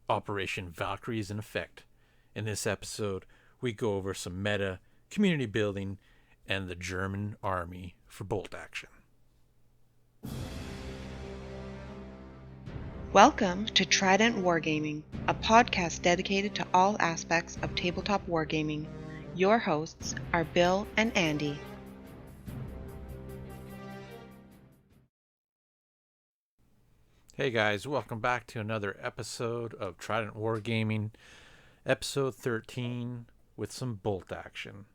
Operation Valkyrie is in effect. In this episode, we go over some meta, community building, and the German army for BoltAction. Welcome to Trident Wargaming, a podcast dedicated to all aspects of tabletop wargaming. Your hosts are Bill and Andy. Hey guys, welcome back to another episode of Trident Wargaming, episode 13, with some BoltAction.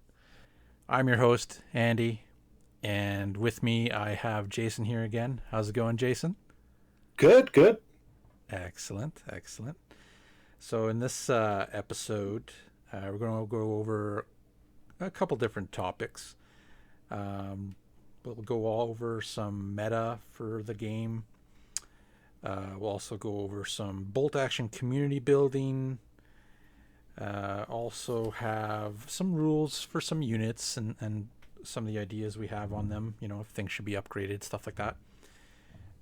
I'm your host, Andy, and with me I have Jason here again. How's it going, Jason? Good. Excellent. So in this episode, we're going to go over a couple different topics. We'll go over some meta for the game. We'll also go over some BoltAction community building. Also have some rules for some units and some of the ideas we have on them, if things should be upgraded, stuff like that.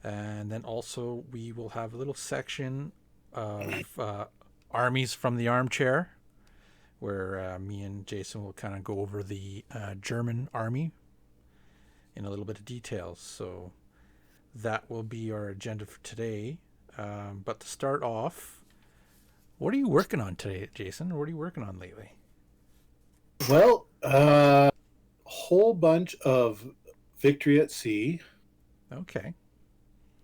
And then also we will have a little section of Armies from the Armchair, where me and Jason will kind of go over the German army in a little bit of details. So that will be our agenda for today. But to start off, what are you working on today, Jason? What are you working on lately? Well, a whole bunch of Victory at Sea. Okay.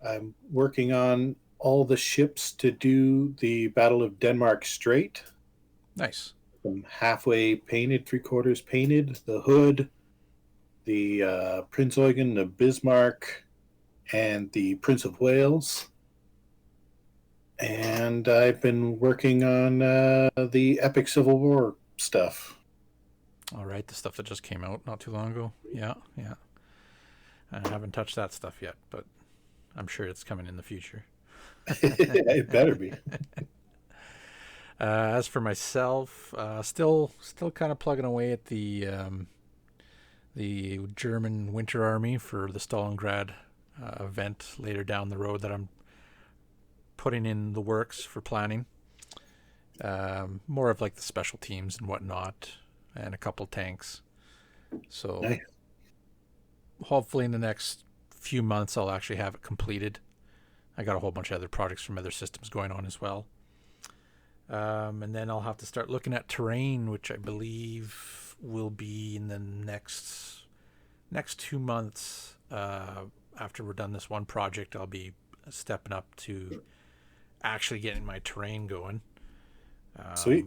I'm working on all the ships to do the Battle of Denmark Strait. Nice. I'm halfway painted, three-quarters painted. The Hood, the Prince Eugen, the Bismarck, and the Prince of Wales. And I've been working on the Epic Civil War stuff. All right, the stuff that just came out not too long ago. Yeah. I haven't touched that stuff yet, but I'm sure it's coming in the future. It better be. As for myself, still kind of plugging away at the German Winter Army for the Stalingrad event later down the road that I'm putting in the works for planning. More of like the special teams and whatnot, and a couple tanks. So Nice. Hopefully in the next few months I'll actually have it completed. I got a whole bunch of other projects from other systems going on as well. And then I'll have to start looking at terrain, which I believe will be in the next 2 months. After we're done this one project, I'll be stepping up to actually getting my terrain going. Sweet.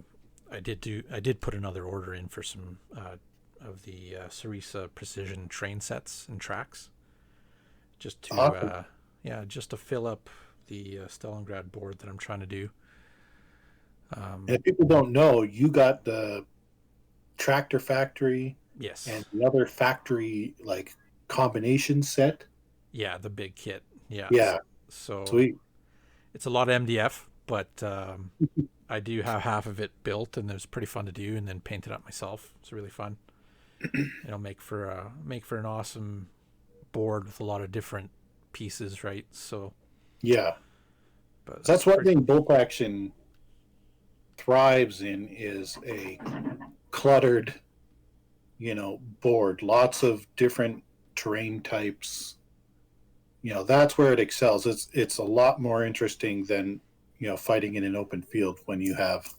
I did put another order in for some of the Sarisa precision train sets and tracks, just to Awesome. just to fill up the Stalingrad board that I'm trying to do. And if people don't know, you got the tractor factory Yes. and the other factory like combination set. Yeah, the big kit. Yeah. Yeah, So sweet. it's a lot of MDF, but I do have half of it built, and it was pretty fun to do, and then paint it up myself. It's really fun. It'll make for an awesome board with a lot of different pieces, right? So Yeah. but So that's one thing BoltAction thrives in is a cluttered, board. Lots of different terrain types. That's where it excels. It's a lot more interesting than fighting in an open field when you have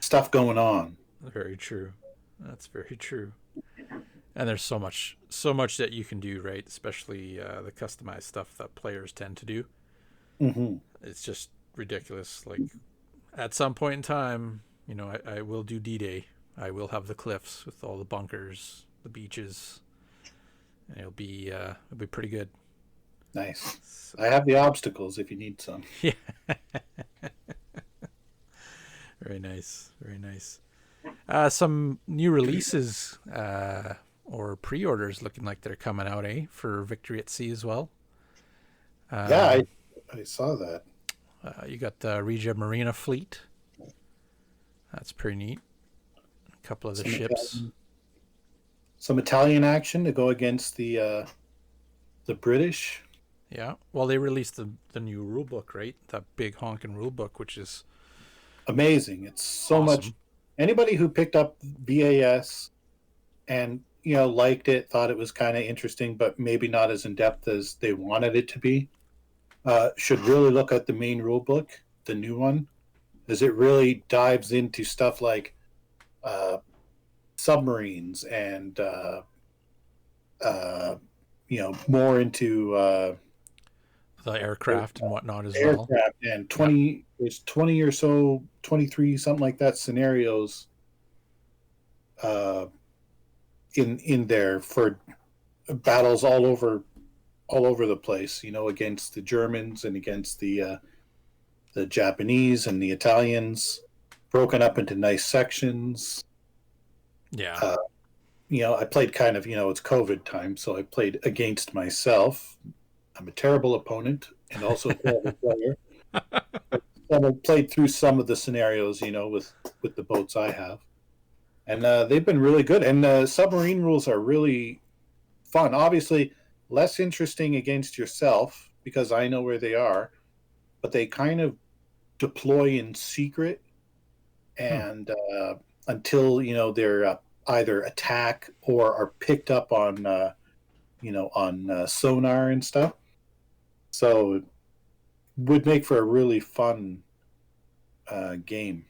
stuff going on. Very true. That's very true. And there's so much that you can do, right? Especially the customized stuff that players tend to do. Mm-hmm. It's just ridiculous. Like at some point in time, I will do D-Day. I will have the cliffs with all the bunkers, the beaches, and it'll be pretty good. Nice. So, I have the obstacles if you need some. yeah. Very nice. Some new releases or pre-orders looking like they're coming out, for Victory at Sea as well. Yeah, I saw that. You got the Regia Marina fleet. That's pretty neat. A couple of the ships. Some Italian action to go against the British. Yeah. Well, they released the new rule book, right? That big honking rule book, which is Amazing. It's so much. awesome. Anybody who picked up BAS and liked it, thought it was kind of interesting, but maybe not as in depth as they wanted it to be, should really look at the main rule book, the new one, as it really dives into stuff like submarines and uh, more into The aircraft and whatnot as well. aircraft and Yep. there's 20 or so, 23 something like that scenarios uh, in there for battles all over the place, against the Germans and against the Japanese and the Italians, broken up into nice sections. Yeah. I played kind of, it's COVID time, so I played against myself. I'm a terrible opponent and also a terrible player. I played through some of the scenarios, with the boats I have, and they've been really good. And submarine rules are really fun. Obviously, less interesting against yourself because I know where they are, but they kind of deploy in secret and until they're either attack or are picked up on sonar and stuff. So it would make for a really fun game.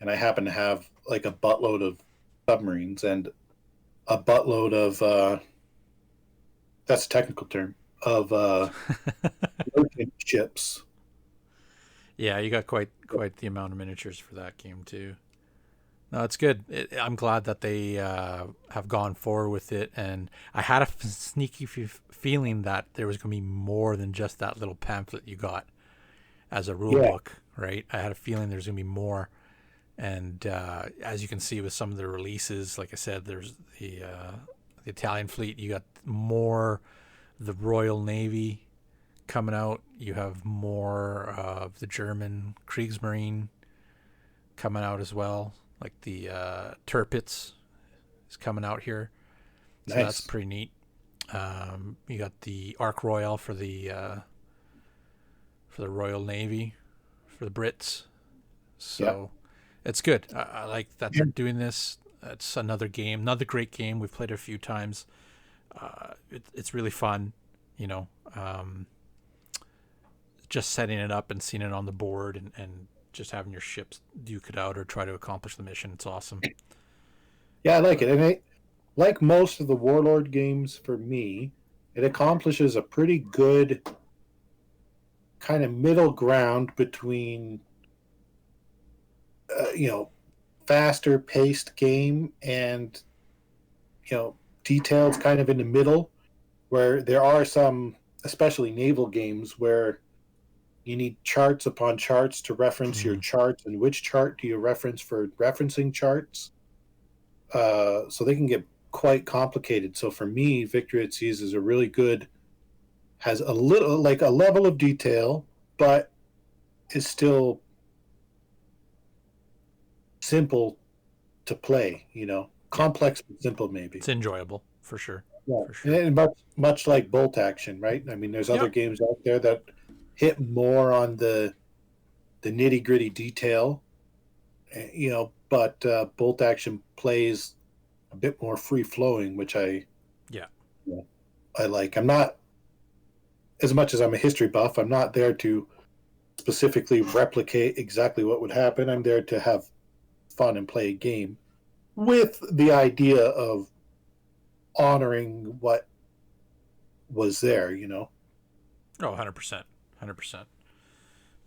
And I happen to have like a buttload of submarines and a buttload of that's a technical term of merchant ships. Yeah, you got quite the amount of miniatures for that game too. No, it's good. I'm glad that they have gone forward with it, and I had a sneaky feeling that there was going to be more than just that little pamphlet you got as a rule book, right? I had a feeling there's going to be more, and as you can see with some of the releases, like I said, there's the Italian fleet. You got more, the Royal Navy coming out. You have more of the German Kriegsmarine coming out as well. Like the Tirpitz is coming out here, so Nice. that's pretty neat. You got the Ark Royal for the Royal Navy for the Brits, so it's good. I like that they're doing this. It's another game, another great game. We've played it a few times. It's really fun, just setting it up and seeing it on the board and just having your ships duke it out or try to accomplish the mission. It's awesome. Yeah, I like it. And like most of the Warlord games for me, it accomplishes a pretty good kind of middle ground between, faster paced game and, details kind of in the middle, where there are some, especially naval games, where you need charts upon charts to reference your charts, and which chart do you reference for referencing charts? So they can get quite complicated. So for me, Victory at Seas is a really good, has a little, like a level of detail, but is still simple to play, complex but simple maybe. It's enjoyable for sure. Yeah. For sure. And much like BoltAction, right? I mean, there's other games out there that hit more on the nitty gritty detail, but BoltAction plays a bit more free flowing, which I like. I'm not, as much as I'm a history buff, I'm not there to specifically replicate exactly what would happen. I'm there to have fun and play a game with the idea of honoring what was there, Oh, 100%. 100%.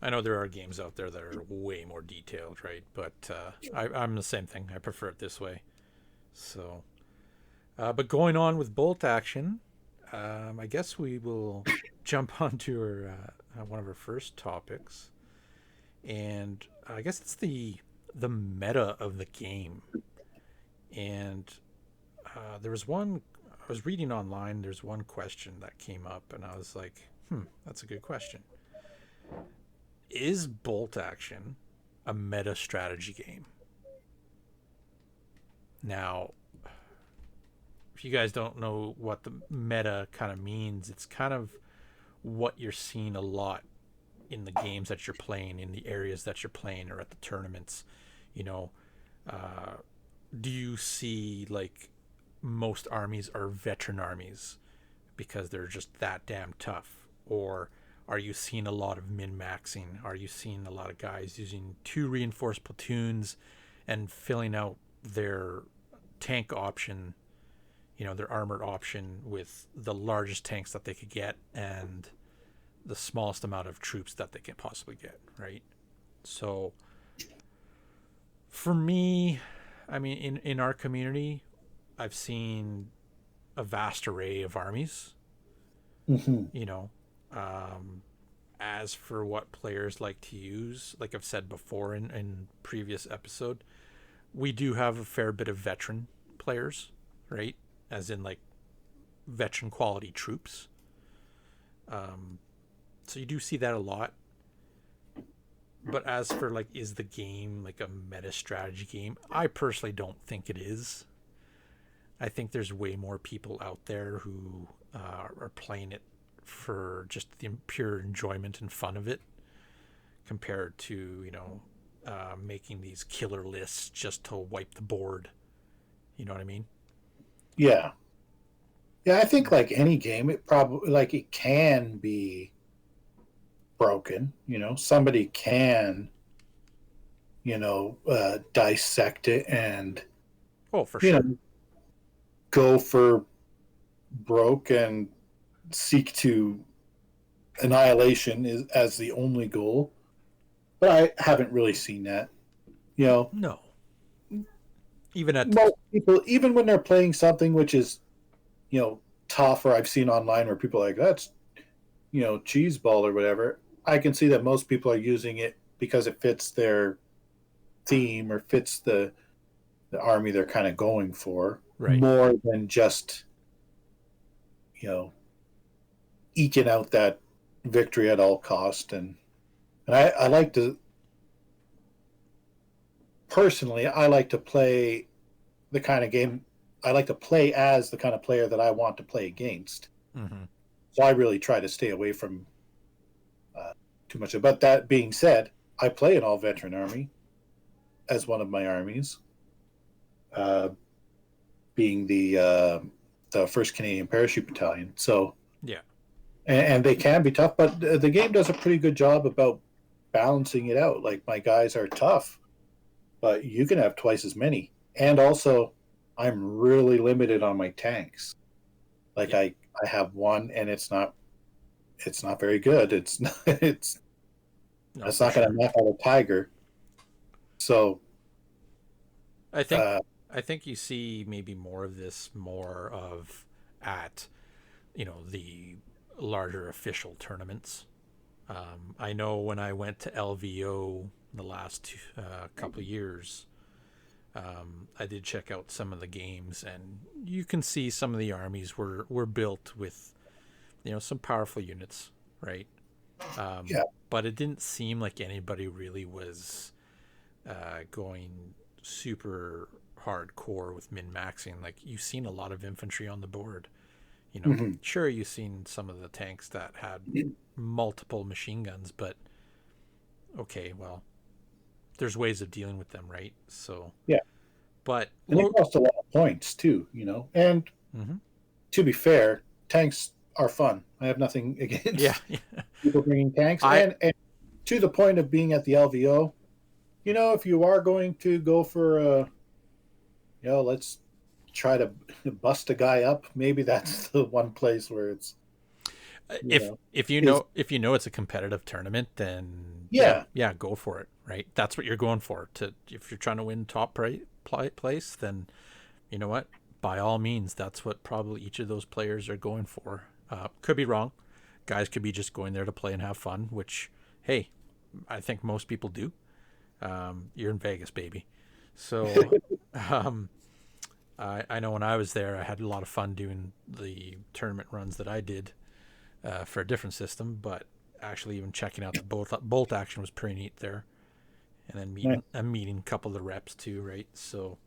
I know there are games out there that are way more detailed, right? But I'm the same thing. I prefer it this way. So, but going on with BoltAction, I guess we will jump onto one of our first topics, and I guess it's the meta of the game. And there was one I was reading online. There's one question that came up, and I was like, that's a good question. Is BoltAction a meta strategy game? Now, if you guys don't know what the meta kind of means, it's kind of what you're seeing a lot in the games that you're playing, in the areas that you're playing, or at the tournaments. You know, do you see like most armies are veteran armies because they're just that damn tough? Or are you seeing a lot of min-maxing? Are you seeing a lot of guys using 2 reinforced platoons and filling out their tank option, you know, their armored option with the largest tanks that they could get and the smallest amount of troops that they can possibly get, right? So for me, I mean, in our community, I've seen a vast array of armies. You know, as for what players like to use, like I've said before in previous episode, we do have a fair bit of veteran players, right? As in like veteran quality troops. So you do see that a lot. But as for like, is the game like a meta strategy game? I personally don't think it is. I think there's way more people out there who are playing it for just the pure enjoyment and fun of it, compared to, you know, making these killer lists just to wipe the board. You know what I mean? Yeah. Yeah, I think like any game, it probably, like, it can be broken. You know, somebody can, you know, dissect it and, Oh, for you sure. know, go for broke and seek to annihilation as the only goal. But I haven't really seen that. You know, No. Even at most people, even when they're playing something which is, you know, tough, or I've seen online where people are like, that's, you know, cheese ball or whatever, I can see that most people are using it because it fits their theme or fits the army they're kind of going for, right. more than just, you know, eking out that victory at all cost. And I like to, personally, I like to play the kind of game, I like to play as the kind of player that I want to play against. Mm-hmm. So I really try to stay away from too much. But that being said, I play an all veteran army as one of my armies, being the 1st Canadian Parachute Battalion. So Yeah. and they can be tough, but the game does a pretty good job about balancing it out. Like, my guys are tough, but you can have twice as many. And also, I'm really limited on my tanks. Like, Yeah. I have one, and it's not very good. It's not, it's No, it's for not going to sure. knock out a tiger. So I think uh, I think you see maybe more of this more of at, you know, the larger official tournaments. I know when I went to LVO the last couple of years, I did check out some of the games, and you can see some of the armies were built with, you know, some powerful units, right? yeah, But it didn't seem like anybody really was going super hardcore with min-maxing. Like, you've seen a lot of infantry on the board. You know, mm-hmm. sure, you've seen some of the tanks that had multiple machine guns, but okay, well, there's ways of dealing with them, right? So, Yeah, but and it costs a lot of points too. You know, and mm-hmm. to be fair, tanks are fun. I have nothing Yeah, against yeah. people bringing tanks, I and to the point of being at the LVO, you know, if you are going to go for you know, let's try to bust a guy up, maybe that's the one place where it's, you know, if you is, know it's a competitive tournament, then yeah, yeah, go for it, right? That's what you're going for. To If you're trying to win top place, then you know what? By all means, that's what probably each of those players are going for. Could be wrong. Guys could be just going there to play and have fun, which, hey, I think most people do. You're in Vegas, baby. So um, I know when I was there, I had a lot of fun doing the tournament runs that I did for a different system, but actually even checking out the BoltAction was pretty neat there. And then meeting a couple of the reps too, right? So,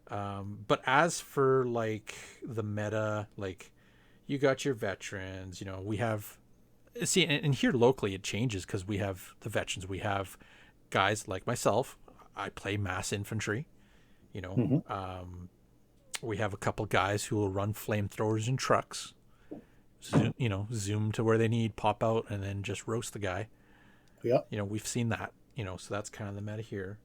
but as for like the meta, like, you got your veterans, you know, we have See, and here locally it changes because we have the veterans. We have guys like myself. I play mass infantry. You know, Mm-hmm. we have a couple guys who will run flamethrowers in trucks. Zoom to where they need, pop out, and then just roast the guy. Yeah. You know, we've seen that. You know, so that's kind of the meta here.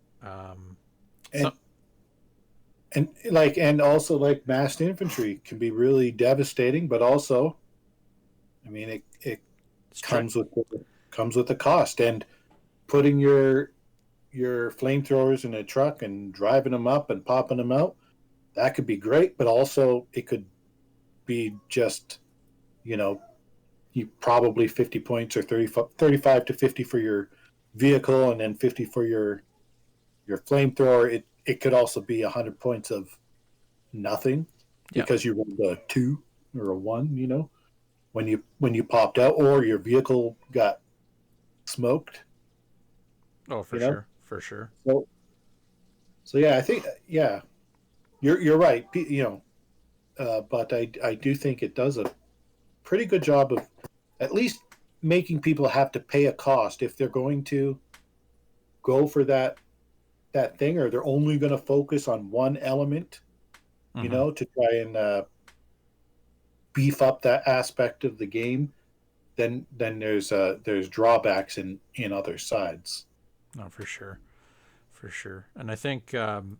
And and also like massed infantry can be really devastating, but also, I mean, it comes with the cost, and putting your flamethrowers in a truck and driving them up and popping them out, that could be great, but also it could be just, you probably 50 points or 35 to 50 for your vehicle and then 50 for your flamethrower. It could also be 100 points of nothing because you rolled a 2 or a 1, when you popped out, or your vehicle got smoked. Oh, for sure. For sure. So yeah, I think, you're right. But I do think it does a pretty good job of at least making people have to pay a cost if they're going to go for that thing, or they're only going to focus on one element, to try and beef up that aspect of the game. Then there's drawbacks in other sides. No, for sure. And I think, and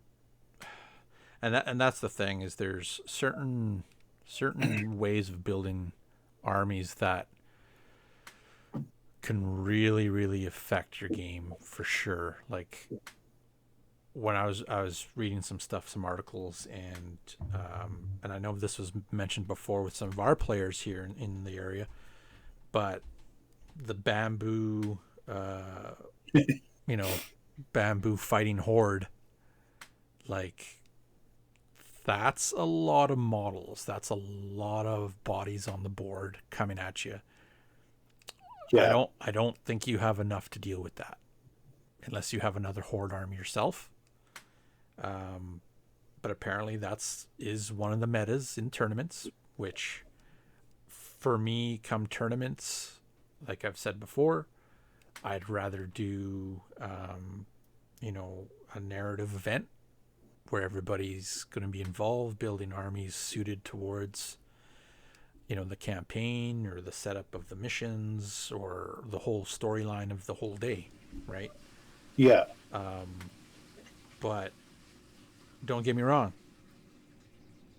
that's the thing, is there's certain ways of building armies that can really, really affect your game for sure. Like when I was reading some articles, and I know this was mentioned before with some of our players here in the area, but the bamboo, bamboo fighting horde, like that's a lot of models. That's a lot of bodies on the board coming at you. Yeah. I don't think you have enough to deal with that unless you have another horde army yourself. But apparently is one of the metas in tournaments, which for me, come tournaments, like I've said before, I'd rather do, a narrative event where everybody's going to be involved, building armies suited towards, the campaign or the setup of the missions or the whole storyline of the whole day, right? Yeah. But don't get me wrong,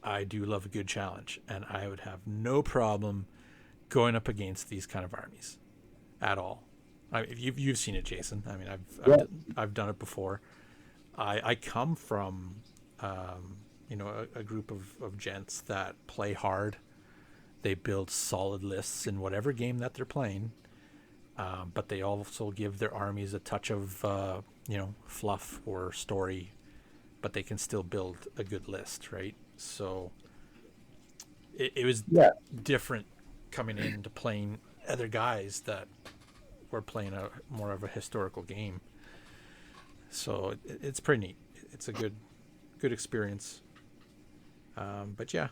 I do love a good challenge, and I would have no problem going up against these kind of armies at all. You've seen it, Jason. I mean, I've done it before. I come from a group of gents that play hard. They build solid lists in whatever game that they're playing, but they also give their armies a touch of fluff or story, but they can still build a good list, right? So it was different coming into playing other guys that were playing a more of a historical game. So it's pretty neat. It's a good experience. But yeah,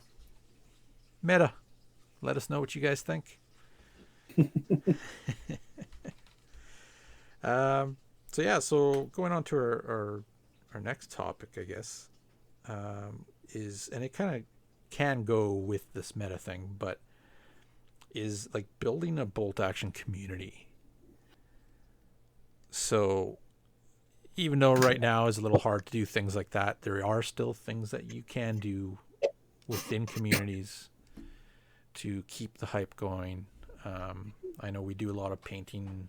meta. Let us know what you guys think. So going on to our next topic, I guess, is, and it kind of can go with this meta thing, but is like building a BoltAction community. So even though right now is a little hard to do things like that, there are still things that you can do within communities to keep the hype going. I know we do a lot of painting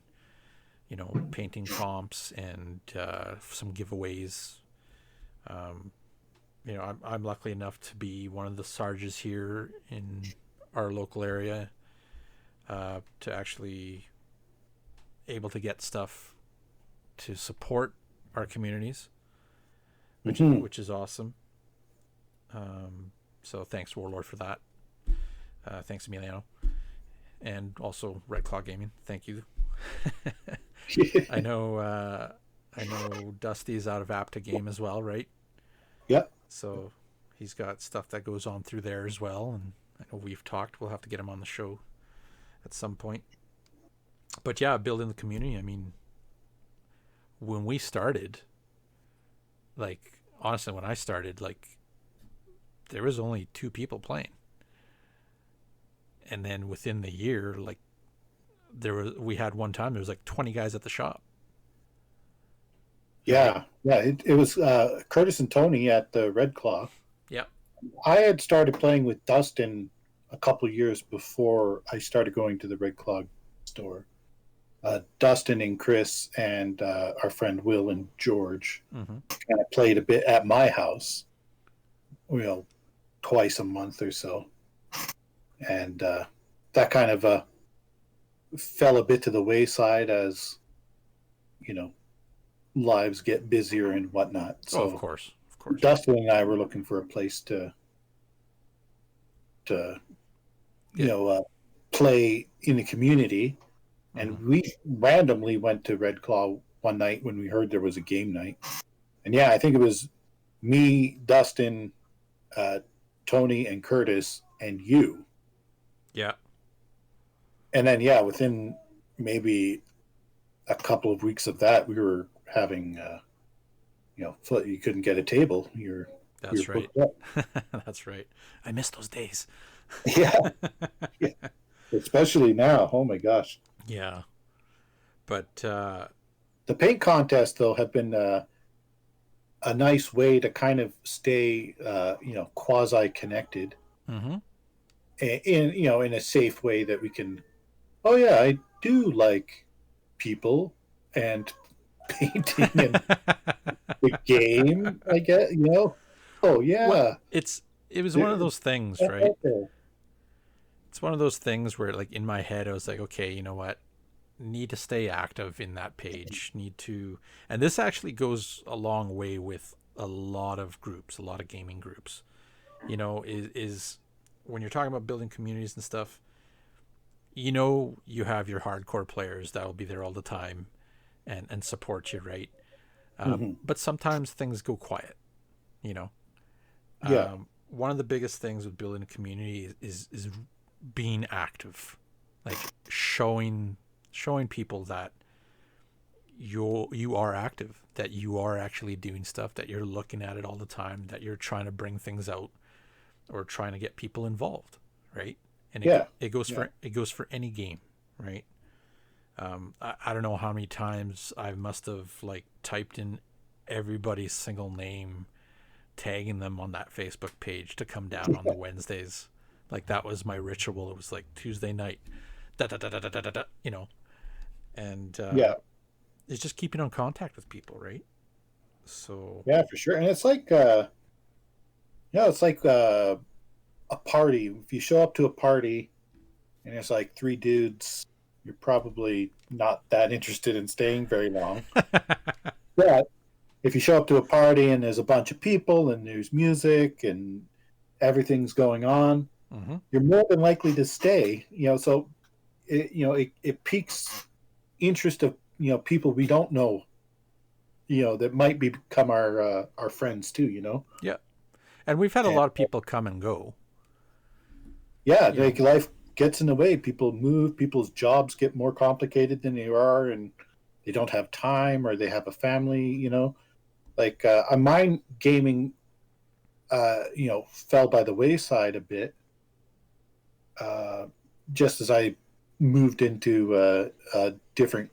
comps and some giveaways. I'm lucky enough to be one of the sarges here in our local area, to actually able to get stuff to support our communities, which is awesome. So thanks, Warlord, for that. Thanks, Emiliano, and also Red Claw Gaming. Thank you. I know Dusty's out of Apta Game as well, right? Yep. So he's got stuff that goes on through there as well, and I know we've talked. We'll have to get him on the show at some point. But yeah, building the community. I mean, when we started, like honestly, when I started, like there was only 2 people playing, and then within the year, like we had one time there was like 20 guys at the shop. Right? Yeah. It was Curtis and Tony at the Red Claw. Yeah. I had started playing with Dustin a couple of years before I started going to the Red Claw store. Dustin and Chris and our friend Will and George kind of played a bit at my house, twice a month or so. And that kind of fell a bit to the wayside as, lives get busier and whatnot. So of course. Dustin and I were looking for a place to play in the community. And we randomly went to Red Claw one night when we heard there was a game night. And yeah, I think it was me, Dustin, Tony, and Curtis, and you. Yeah. And then, within maybe a couple of weeks of that, we were having, you couldn't get a table. That's right. That's right. I miss those days. Yeah. Especially now. Oh my gosh. Yeah. But the paint contests, though, have been a nice way to kind of stay, quasi connected. In a safe way that we can. Oh yeah, I do like people and painting and the game. I guess Oh yeah. Well, it was one of those things, right? Okay. It's one of those things where, like, in my head, I was like, okay, you know what? Need to stay active in that page. And this actually goes a long way with a lot of groups, a lot of gaming groups. Is when you're talking about building communities and stuff, you have your hardcore players that will be there all the time and support you, right? But sometimes things go quiet, Yeah. One of the biggest things with building a community is being active, like showing people that you are active, that you are actually doing stuff, that you're looking at it all the time, that you're trying to bring things out or trying to get people involved, right? And it goes for any game, right? I don't know how many times I must have like typed in everybody's single name, tagging them on that Facebook page to come down on the Wednesdays. Like that was my ritual. It was like Tuesday night, and it's just keeping on contact with people, right? So yeah, for sure. And it's like a party. If you show up to a party and it's like 3 dudes, you're probably not that interested in staying very long. But if you show up to a party and there's a bunch of people and there's music and everything's going on, you're more than likely to stay. So it piques interest of people we don't know, that might become our friends too. Yeah, and we've had a lot of people come and go. Yeah, like life gets in the way. People move. People's jobs get more complicated than they are, and they don't have time, or they have a family. Like mine gaming, fell by the wayside a bit, just as I moved into a different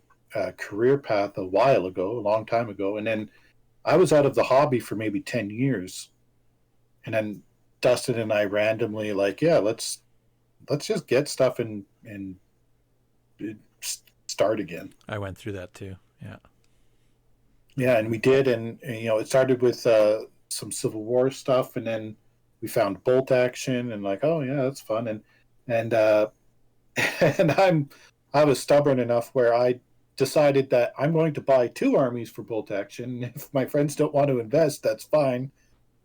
career path a long time ago, and then I was out of the hobby for maybe 10 years, and then Dustin and I randomly let's just get stuff and start again. I went through that too. Yeah, and we did, and it started with some Civil War stuff, and then we found BoltAction, and like, oh yeah, that's fun, and and I was stubborn enough where I decided that I'm going to buy 2 armies for BoltAction. If my friends don't want to invest, that's fine.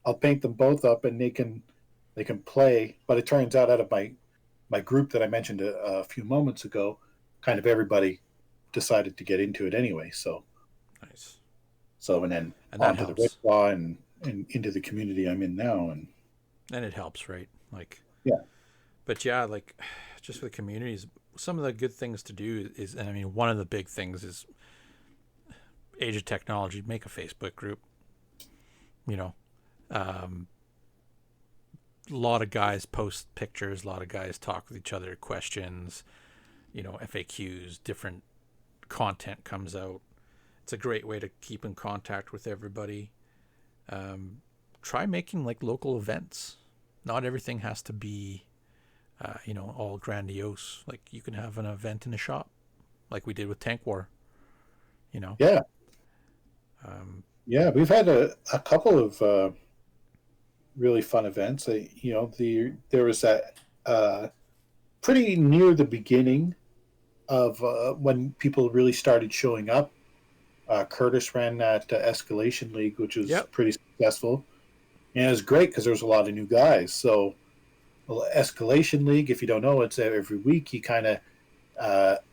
I'll paint them both up, and they can play. But it turns out of my group that I mentioned a few moments ago, kind of everybody decided to get into it anyway. So nice. So and then onto the Red Claw and into the community I'm in now, and it helps, right? Like yeah. But yeah, like just with communities, some of the good things to do is, and I mean, one of the big things is age of technology. Make a Facebook group. You know, a lot of guys post pictures. A lot of guys talk with each other, questions. You know, FAQs, different content comes out. It's a great way to keep in contact with everybody. Try making like local events. Not everything has to be, all grandiose. Like you can have an event in the shop, like we did with Tank War. You know. Yeah. Yeah, we've had a couple of really fun events. There was that pretty near the beginning of when people really started showing up. Curtis ran that Escalation League, which was pretty successful. And it was great because there was a lot of new guys. So, Escalation League, if you don't know, it's every week you kind of,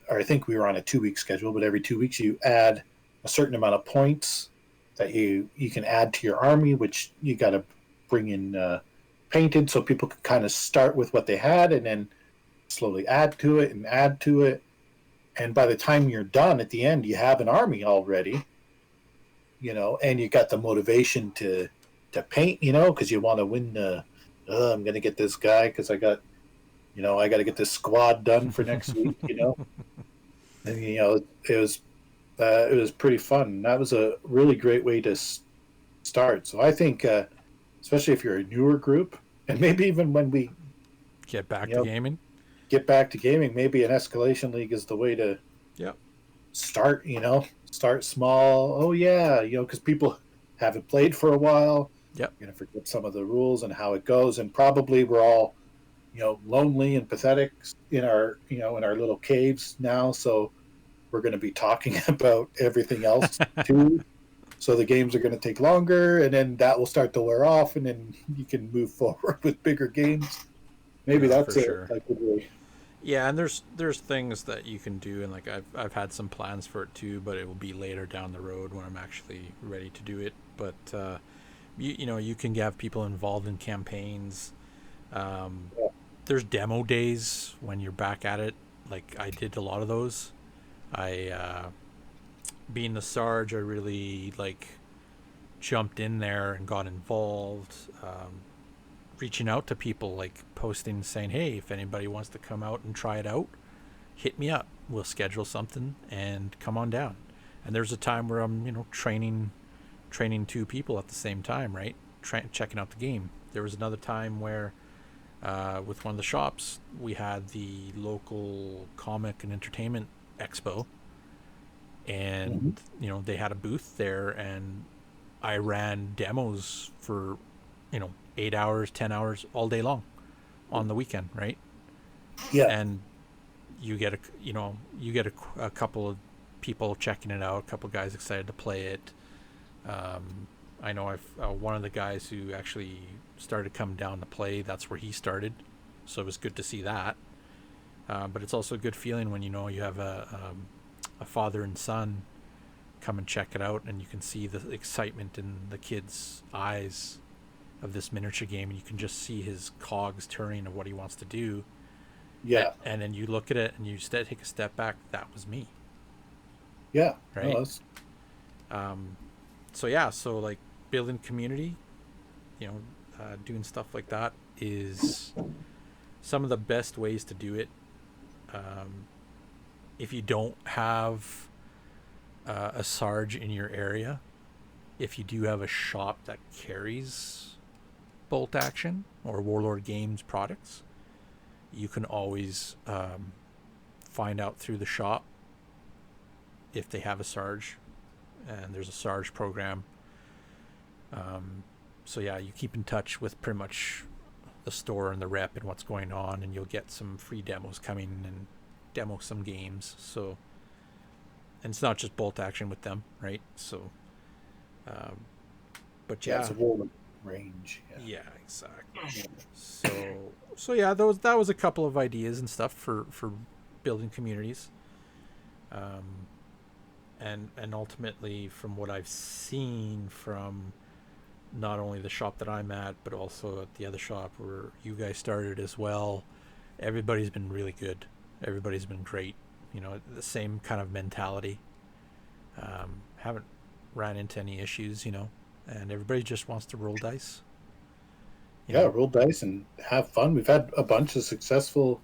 or I think we were on a 2-week schedule, but every 2 weeks you add a certain amount of points that you can add to your army, which you got to bring in painted so people can kind of start with what they had and then slowly add to it and add to it. And by the time you're done at the end, you have an army already, and you got the motivation to paint, because you want to win I'm going to get this guy because I got to get this squad done for next week, And, it was pretty fun. That was a really great way to start. So I think, especially if you're a newer group, and maybe even when we get back to gaming, maybe an Escalation League is the way to start, start small. Oh, yeah, because people haven't played for a while. Yep. You're going to forget some of the rules and how it goes. And probably we're all, lonely and pathetic in our little caves now. So we're going to be talking about everything else too. So the games are going to take longer, and then that will start to wear off, and then you can move forward with bigger games. Maybe that's a good way. Yeah, and there's things that you can do, and like I've had some plans for it too, but it will be later down the road when I'm actually ready to do it. But you can have people involved in campaigns. There's demo days when you're back at it. Like I did a lot of those. Being the Sarge, I really jumped in there and got involved. Reaching out to people, like posting saying, hey, if anybody wants to come out and try it out, hit me up. We'll schedule something and come on down. And there's a time where I'm training 2 people at the same time, right? Checking out the game. There was another time where with one of the shops we had the local comic and entertainment expo, and they had a booth there, and I ran demos for 8 hours, 10 hours, all day long on the weekend, right? Yeah. And you get a couple of people checking it out, a couple of guys excited to play it. I know one of the guys who actually started coming down to play, that's where he started, so it was good to see that. But it's also a good feeling when you have a father and son come and check it out, and you can see the excitement in the kid's eyes of this miniature game, and you can just see his cogs turning of what he wants to do. Yeah. And then you look at it and you take a step back. That was me. Yeah. Right. No, so like building community, doing stuff like that is some of the best ways to do it. If you don't have a Sarge in your area, if you do have a shop that carries BoltAction or Warlord Games products, you can always find out through the shop if they have a Sarge, and there's a Sarge program. You keep in touch with pretty much the store and the rep and what's going on, and you'll get some free demos coming and demo some games. So, and it's not just BoltAction with them, right? So, but it's a Warlord range. Yeah, exactly. So that was a couple of ideas and stuff for building communities. And ultimately, from what I've seen from not only the shop that I'm at, but also at the other shop where you guys started as well, everybody's been really good. Everybody's been great. The same kind of mentality. Haven't ran into any issues, and everybody just wants to roll dice. Yeah, roll dice and have fun. We've had a bunch of successful,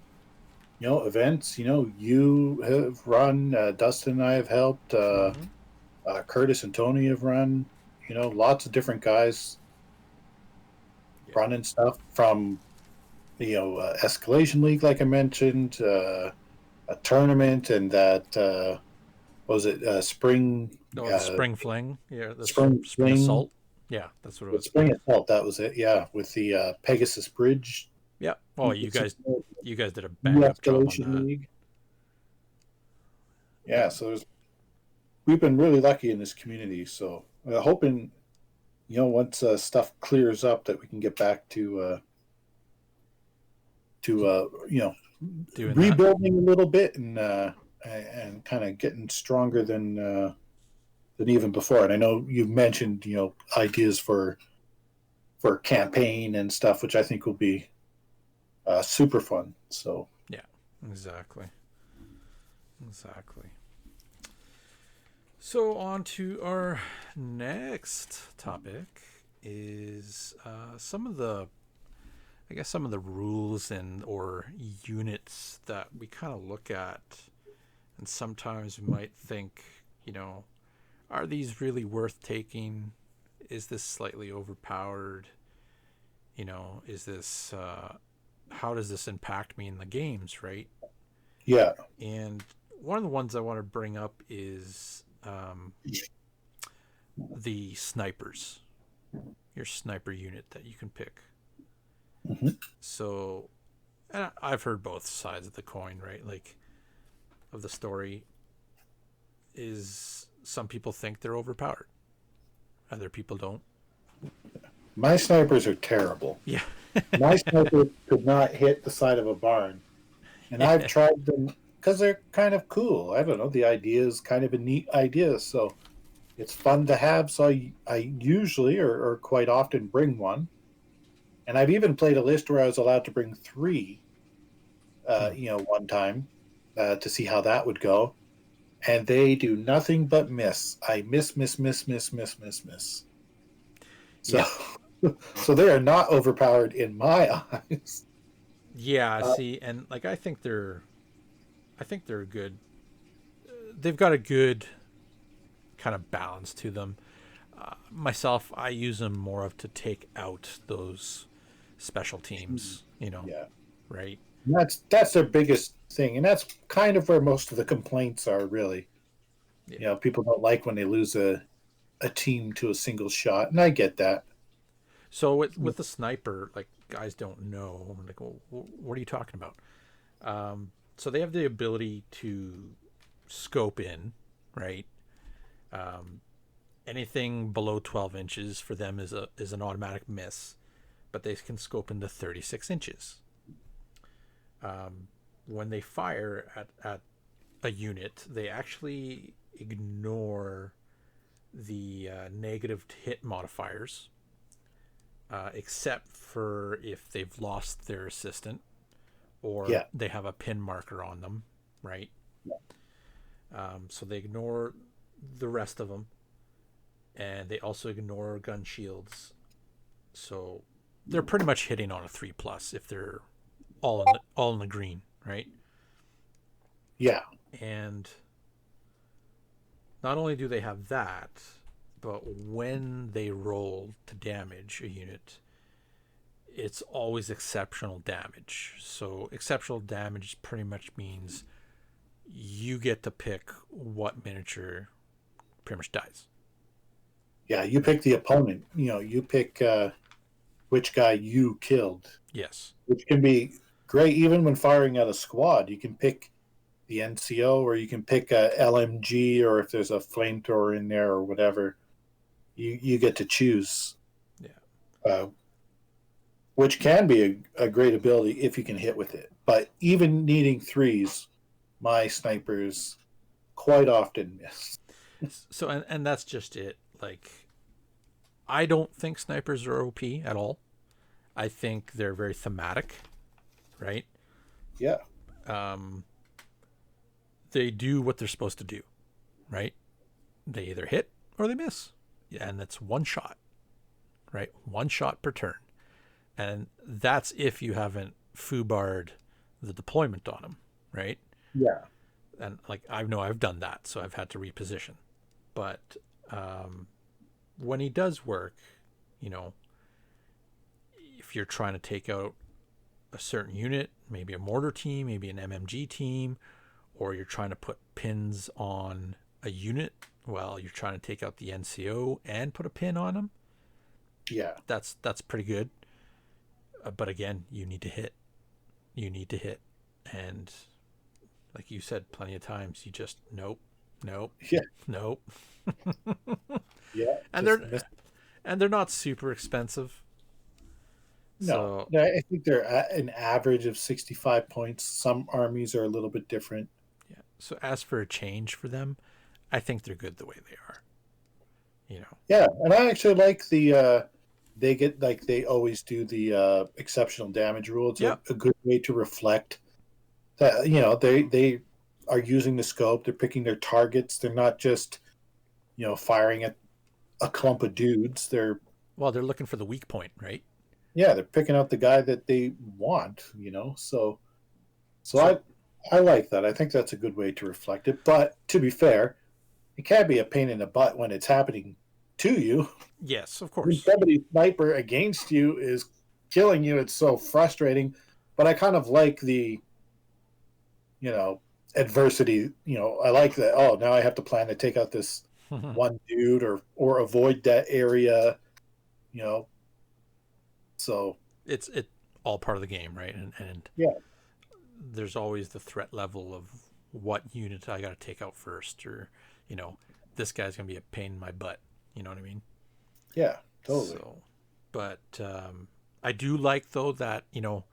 events. You have run, Dustin and I have helped, Curtis and Tony have run. Lots of different guys running stuff from, Escalation League, like I mentioned, a tournament, and that was it spring? Spring Fling. Yeah, the spring Assault. Yeah, that's what it was. Spring Assault. That was it. Yeah, with the Pegasus Bridge. Yeah. Oh, you guys did a bang up job on that. League. Yeah, so we've been really lucky in this community. So hoping, once stuff clears up, that we can get back to rebuilding a little bit and kind of getting stronger than even before. And I know you've mentioned, ideas for campaign and stuff, which I think will be super fun. So yeah, exactly. So on to our next topic is some of the rules or units that we kind of look at, and sometimes we might think, are these really worth taking? Is this slightly overpowered? Is this how does this impact me in the games, right? Yeah. And one of the ones I want to bring up is the snipers, your sniper unit that you can pick. Mm-hmm. So, and I've heard both sides of the coin, right? Like, of the story is some people think they're overpowered. Other people don't. My snipers are terrible. Yeah. My sniper could not hit the side of a barn. And I've tried them because they're kind of cool. I don't know. The idea is kind of a neat idea. So it's fun to have. So I usually or quite often bring one. And I've even played a list where I was allowed to bring 3, one time to see how that would go. And they do nothing but miss. I miss. So, so they are not overpowered in my eyes. Yeah, see, and like I think they're good. They've got a good kind of balance to them. Myself, I use them more of to take out those special teams. Yeah. Right. And that's their biggest thing, and that's kind of where most of the complaints are. Really, people don't like when they lose a team to a single shot, and I get that. So with the sniper, like, guys don't know, like, well, what are you talking about? So they have the ability to scope in, right? Anything below 12 inches for them is an automatic miss, but they can scope into 36 inches. When they fire at a unit, they actually ignore the negative hit modifiers, except for if they've lost their assistant or they have a pin marker on them, right? Yeah. So they ignore the rest of them, and they also ignore gun shields. So they're pretty much hitting on a 3+ if they're all in the green, right? Yeah. And not only do they have that, but when they roll to damage a unit, it's always exceptional damage. So exceptional damage pretty much means you get to pick what miniature pretty much dies. Yeah, you pick the opponent. You pick which guy you killed. Yes. Which can be great even when firing at a squad. You can pick the NCO, or you can pick a LMG, or if there's a flamethrower in there or whatever. You get to choose. Yeah. Which can be a great ability if you can hit with it. But even needing 3s, my snipers quite often miss. So, and that's just it. Like, I don't think snipers are OP at all. I think they're very thematic, right? Yeah. they do what they're supposed to do, right? They either hit or they miss. And that's one shot, right? One shot per turn. And that's if you haven't foobarred the deployment on them, right? Yeah. And like, I know I've done that, so I've had to reposition. But when he does work, you know, if you're trying to take out a certain unit, maybe a mortar team, maybe an MMG team, or you're trying to put pins on a unit, well, you're trying to take out the NCO and put a pin on them. Yeah. That's pretty good. But again, you need to hit. You need to hit. And like you said plenty of times, you just nope. Yeah. Nope. Yeah. And they're not super expensive. No, So, I think they're at an average of 65 points. Some armies are a little bit different. yeah. So as for a change for them, I think they're good the way they are. You know. Yeah, and I actually like the they get like they always do the exceptional damage rule. It's a good way to reflect that, you know, they are using the scope, they're picking their targets, they're not just, you know, firing at a clump of dudes. They're looking for the weak point, right? Yeah, they're picking out the guy that they want, you know. So I like that. I think that's a good way to reflect it. But to be fair, it can be a pain in the butt when it's happening to you. Yes, of When course. somebody's sniper against you is killing you, it's so frustrating. But I kind of like the, you know, adversity. You know, I like that. Oh, now I have to plan to take out this one dude or avoid that area. You know, so It's all part of the game, right? And yeah, there's always the threat level of what unit I got to take out first, or, you know, this guy's gonna be a pain in my butt. You know what I mean? yeah, totally. So, but I do like though that, you know,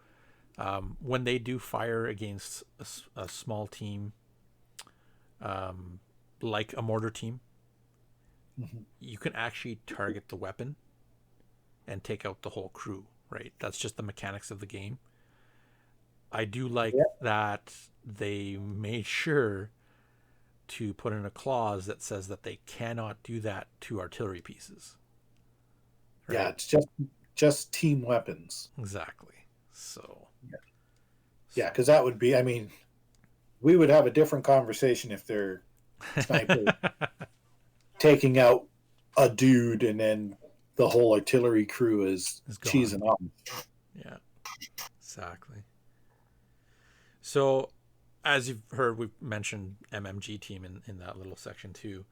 when they do fire against a small team, like a mortar team, you can actually target the weapon and take out the whole crew, right? That's just the mechanics of the game. I do like that they made sure to put in a clause that says that they cannot do that to artillery pieces. Right? Yeah, it's just team weapons. Exactly. So. Yeah, because that would be, I mean, we would have a different conversation if they're snipers taking out a dude and then the whole artillery crew is cheesing on. Yeah, exactly. So, as you've heard, we've mentioned MMG team in that little section too.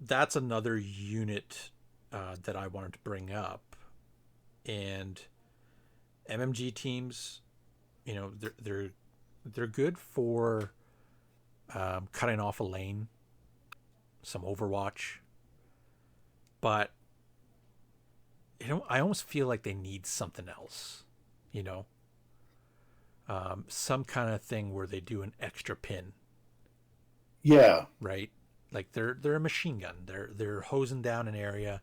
That's another unit that I wanted to bring up. And MMG teams, you know, they're good for cutting off a lane, some Overwatch, but you know, I almost feel like they need something else, you know, some kind of thing where they do an extra pin. Yeah. Right. Like they're a machine gun. They're hosing down an area,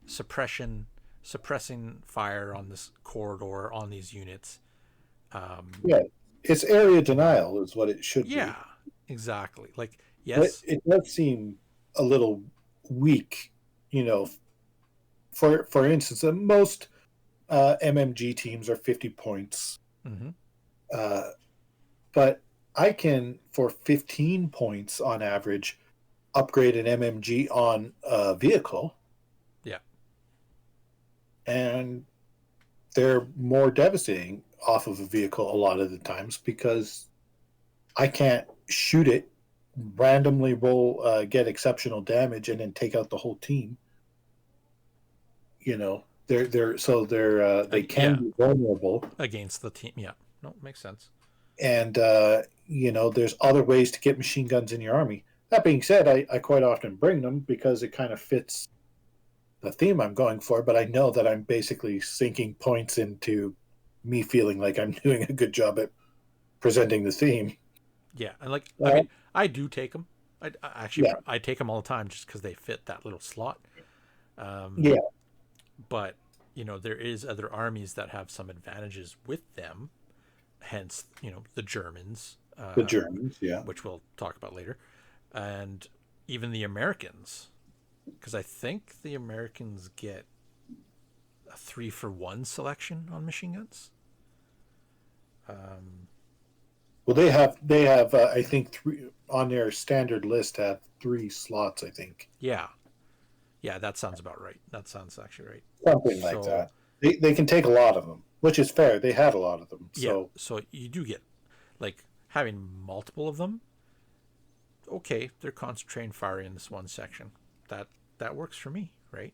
suppressing fire on this corridor on these units. Yeah, it's area denial is what it should be. Yeah, exactly. Like, yes, it does seem a little weak, you know. For instance, most MMG teams are 50 points. Mm-hmm. But I can, for 15 points on average, upgrade an MMG on a vehicle. Yeah. And they're more devastating off of a vehicle a lot of the times because I can't shoot it, randomly roll, get exceptional damage, and then take out the whole team. You know, they can be vulnerable against the team. Yeah, no, makes sense. And you know, there's other ways to get machine guns in your army. That being said, I quite often bring them because it kind of fits the theme I'm going for. But I know that I'm basically sinking points into me feeling like I'm doing a good job at presenting the theme. Yeah, and like I mean, I do take them. I take them all the time just because they fit that little slot. Yeah. But, you know, there is other armies that have some advantages with them. Hence, you know, the Germans, The Germans, yeah. which we'll talk about later, and even the Americans, because I think the Americans get a 3-for-1 selection on machine guns. Well, they have I think 3 on their standard list, have 3 slots, I think. Yeah, that sounds about right. That sounds actually right. Something like that. They can take a lot of them, which is fair. They had a lot of them. So. Yeah, so you do get, like, having multiple of them. Okay, they're concentrating fire in this one section. That works for me, right?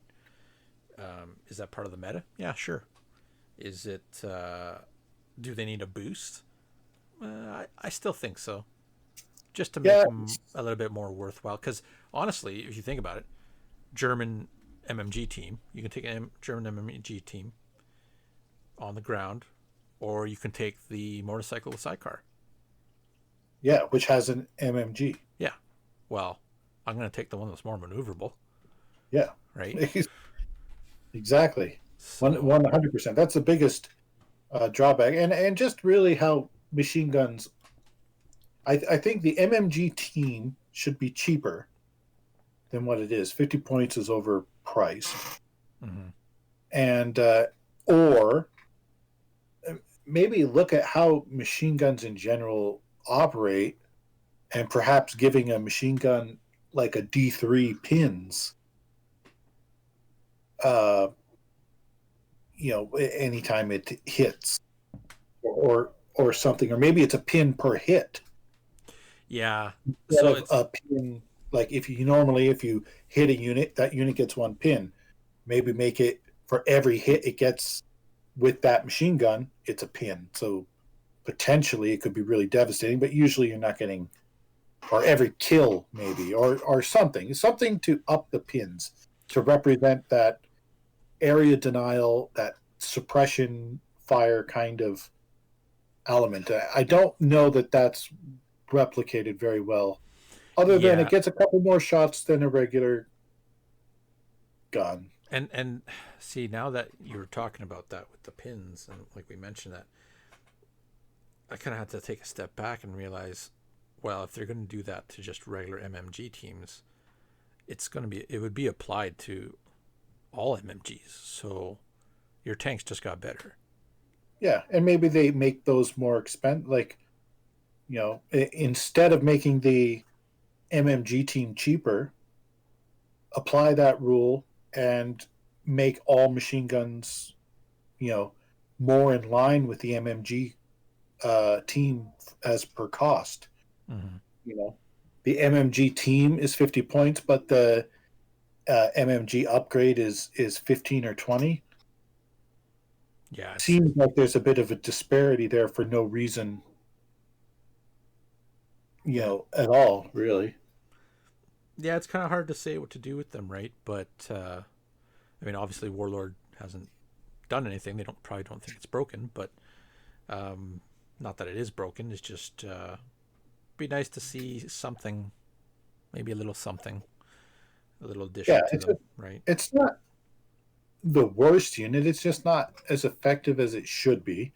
Is that part of the meta? Yeah, sure. Is it? Do they need a boost? I still think so, just to make them a little bit more worthwhile. Because honestly, if you think about it, German MMG team, you can take a German MMG team on the ground, or you can take the motorcycle with sidecar. Yeah, which has an MMG. Yeah. Well, I'm going to take the one that's more maneuverable. Yeah. Right? Exactly. So, 100%. That's the biggest drawback. And just really how machine guns... I think the MMG team should be cheaper than what it is. 50 points is overpriced. mm-hmm. And or maybe look at how machine guns in general operate, and perhaps giving a machine gun like a D3 pins, anytime it hits, or something, or maybe it's a pin per hit. Yeah. So it's a pin, like if you hit a unit, that unit gets 1 pin. Maybe make it for every hit it gets with that machine gun, it's a pin. So potentially it could be really devastating, but usually you're not getting, or every kill maybe, or something to up the pins to represent that area denial, that suppression fire kind of element. I don't know that that's replicated very well, other than it gets a couple more shots than a regular gun. And see, now that you're talking about that with the pins, and like we mentioned that, I kind of had to take a step back and realize, well, if they're going to do that to just regular MMG teams, it would be applied to all MMGs. So your tanks just got better. Yeah, and maybe they make those more expensive. Like, instead of making the MMG team cheaper, apply that rule and make all machine guns, more in line with the MMG team as per cost. Mm-hmm. The MMG team is 50 points, but the MMG upgrade is 15 or 20. Yeah, it seems like there's a bit of a disparity there for no reason, at all, really. Yeah, it's kind of hard to say what to do with them, right? But obviously Warlord hasn't done anything. They probably don't think it's broken, but not that it is broken. It's just be nice to see something, maybe a little something, a little addition to them, right? It's not the worst unit. It's just not as effective as it should be.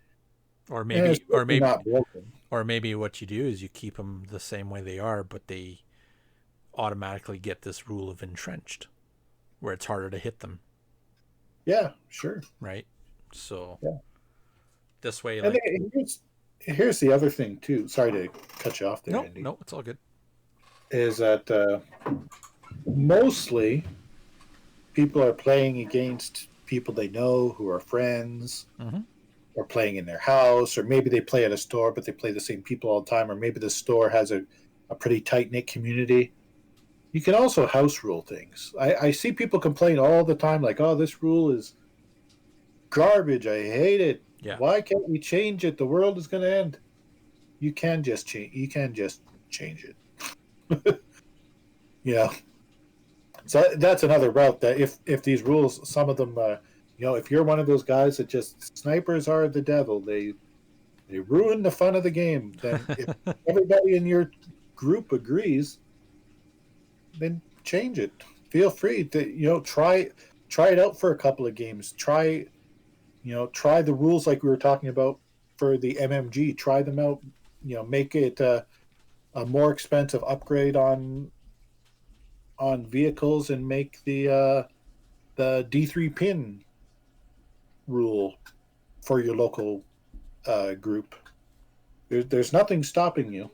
Or maybe not broken. Or maybe what you do is you keep them the same way they are, but they automatically get this rule of entrenched, where it's harder to hit them. Yeah, sure. Right. So this way, and here's the other thing too. Sorry to cut you off there, Andy. No, it's all good. Is that mostly people are playing against people they know who are friends, mm-hmm. or playing in their house, or maybe they play at a store, but they play the same people all the time, or maybe the store has a pretty tight-knit community. You can also house rule things. I see people complain all the time, like, oh, this rule is garbage. I hate it. Yeah. Why can't we change it? The world is going to end. You can just change. You can just change it. So that's another route. That if these rules, some of them, if you're one of those guys that just snipers are the devil, they ruin the fun of the game. Then if everybody in your group agrees, then change it. Feel free to try it out for a couple of games. Try the rules like we were talking about for the MMG. Try them out make it a more expensive upgrade on vehicles, and make the D3 pin rule for your local group. There's nothing stopping you.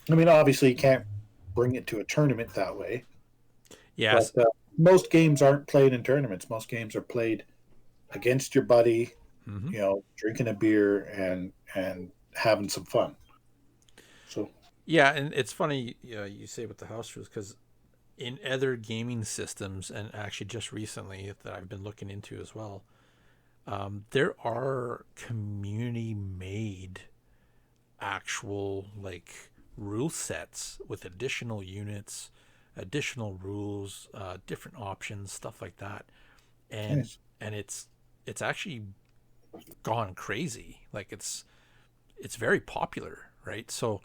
I mean, obviously, you can't bring it to a tournament that way. Yes. But most games aren't played in tournaments. Most games are played against your buddy, drinking a beer and having some fun. So Yeah, and it's funny you say with the house rules, because in other gaming systems, and actually just recently that I've been looking into as well, there are community-made actual like rule sets with additional units, additional rules, different options, stuff like that, and nice. and it's actually gone crazy. Like it's very popular, right? So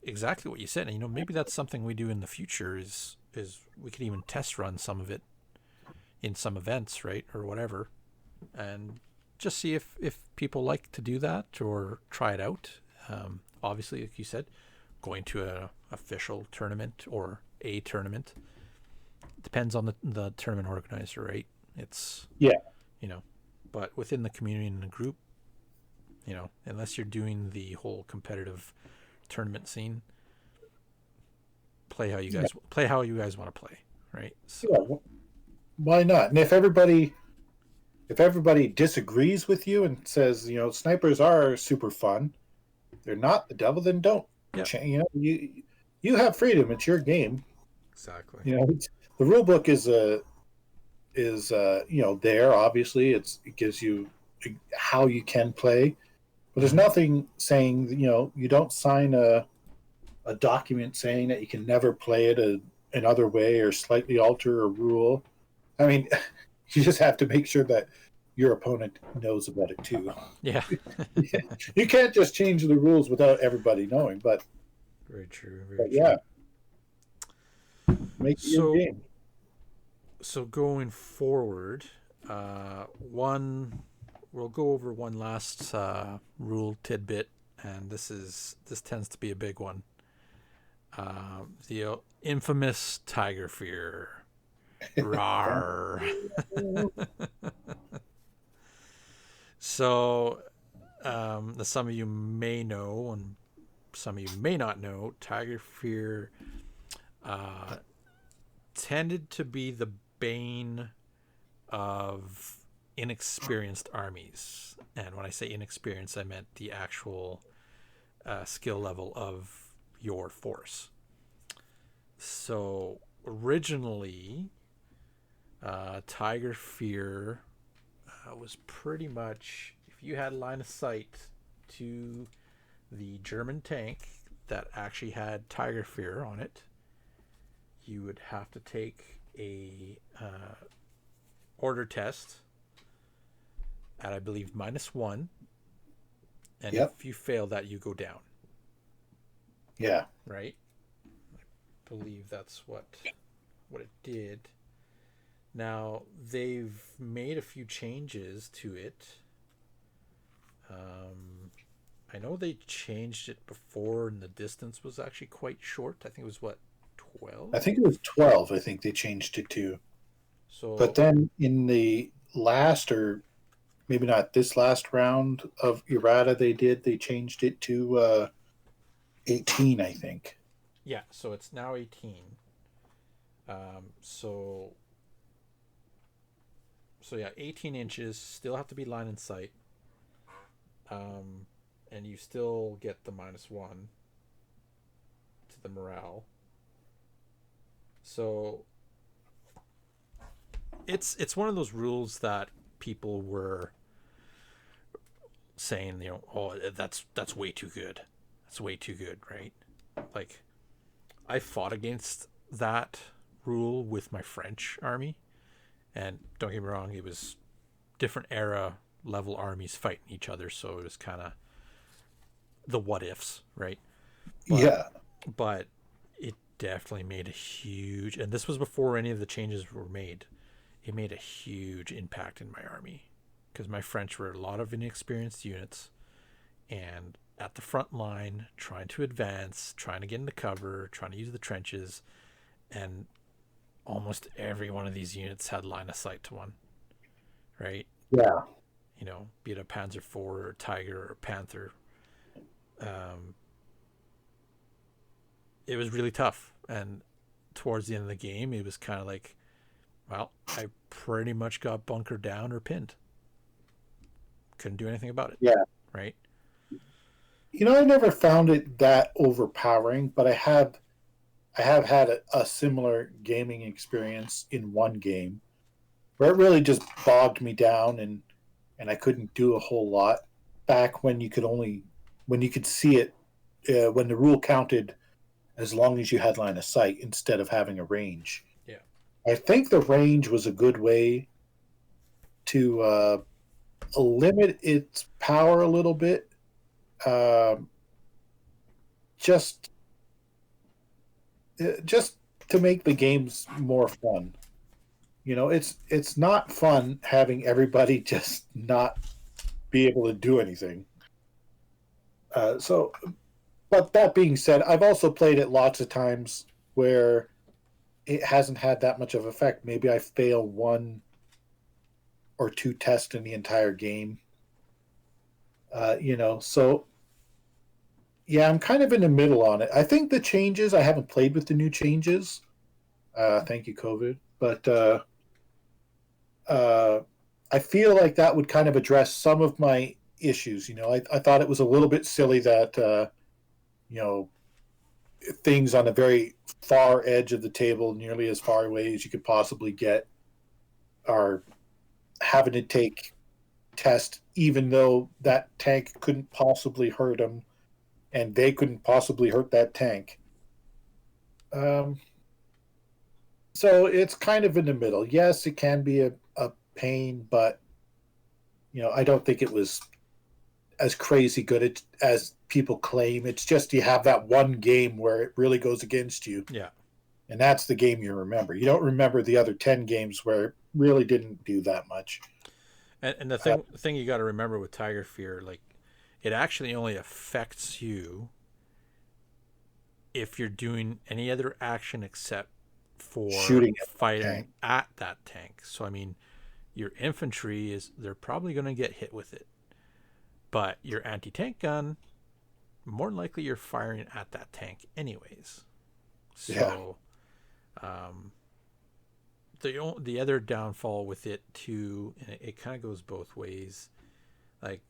exactly what you said, and maybe that's something we do in the future is we could even test run some of it in some events, right, or whatever, and just see if people like to do that or try it out. Obviously, like you said, going to a official tournament or a tournament depends on the tournament organizer, right? It's but within the community and the group, unless you're doing the whole competitive tournament scene, play how you guys want to play, right? So why not? And if everybody disagrees with you and says, snipers are super fun, they're not the devil, then don't. Yeah. You have freedom. It's your game. Exactly. The rule book is there. Obviously, it gives you how you can play, but there's nothing saying you don't sign a document saying that you can never play it another way or slightly alter a rule. I mean, you just have to make sure that your opponent knows about it too. Yeah. You can't just change the rules without everybody knowing. But very true. Yeah, make it your game. So going forward, we'll go over one last rule tidbit, and this tends to be a big one. The infamous Tiger Fear. Rawr. So, some of you may know, and some of you may not know, Tiger Fear tended to be the bane of inexperienced armies. And when I say inexperienced, I meant the actual skill level of your force. So originally, Tiger Fear was pretty much, if you had line of sight to the German tank that actually had Tiger Fear on it, you would have to take a order test at, I believe, -1, and if you fail that, you go down. Yeah. Right? I believe that's what it did. Now, they've made a few changes to it. I know they changed it before, and the distance was actually quite short. I think it was, 12? I think it was 12. I think they changed it to. So, but then in the last, or maybe not this last round of errata, they changed it to 18, I think. Yeah, so it's now 18. So yeah, 18 inches, still have to be line in sight. And you still get the -1 to the morale. So it's one of those rules that people were saying, oh, that's way too good. That's way too good, right? Like, I fought against that rule with my French army, and don't get me wrong, it was different era level armies fighting each other, so it was kind of the what ifs, right? But it definitely made a huge, and this was before any of the changes were made, it made a huge impact in my army, because my French were a lot of inexperienced units, and at the front line, trying to advance, trying to get into cover, trying to use the trenches, and almost every one of these units had line of sight to one, right? Yeah. You know, be it a Panzer IV or a Tiger or a Panther. It was really tough. And towards the end of the game, it was kind of like, well, I pretty much got bunkered down or pinned. Couldn't do anything about it. Yeah. Right? You know, I never found it that overpowering, but I have had a similar gaming experience in one game where it really just bogged me down, and I couldn't do a whole lot back when you could see it, when the rule counted as long as you had line of sight instead of having a range. Yeah. I think the range was a good way to limit its power a little bit. Just to make the games more fun. You know, it's not fun having everybody just not be able to do anything. But that being said, I've also played it lots of times where it hasn't had that much of effect. Maybe I fail one or two tests in the entire game. You know, so yeah, I'm kind of in the middle on it. I think the changes, I haven't played with the new changes. Thank you, COVID. But I feel like that would kind of address some of my issues. You know, I thought it was a little bit silly that, you know, things on a very far edge of the table, nearly as far away as you could possibly get, are having to take test, even though that tank couldn't possibly hurt them, and they couldn't possibly hurt that tank. So it's kind of in the middle. Yes, it can be a pain, but you know, I don't think it was as crazy good as people claim. It's just you have that one game where it really goes against you. Yeah. And that's the game you remember. You don't remember the other 10 games where it really didn't do that much. And the thing you got to remember with Tiger Fear, like, it actually only affects you if you're doing any other action except for shooting fighting at that tank. So, I mean, your infantry they're probably going to get hit with it. But your anti-tank gun, more than likely you're firing at that tank anyways. So, the other downfall with it too, and it kind of goes both ways, like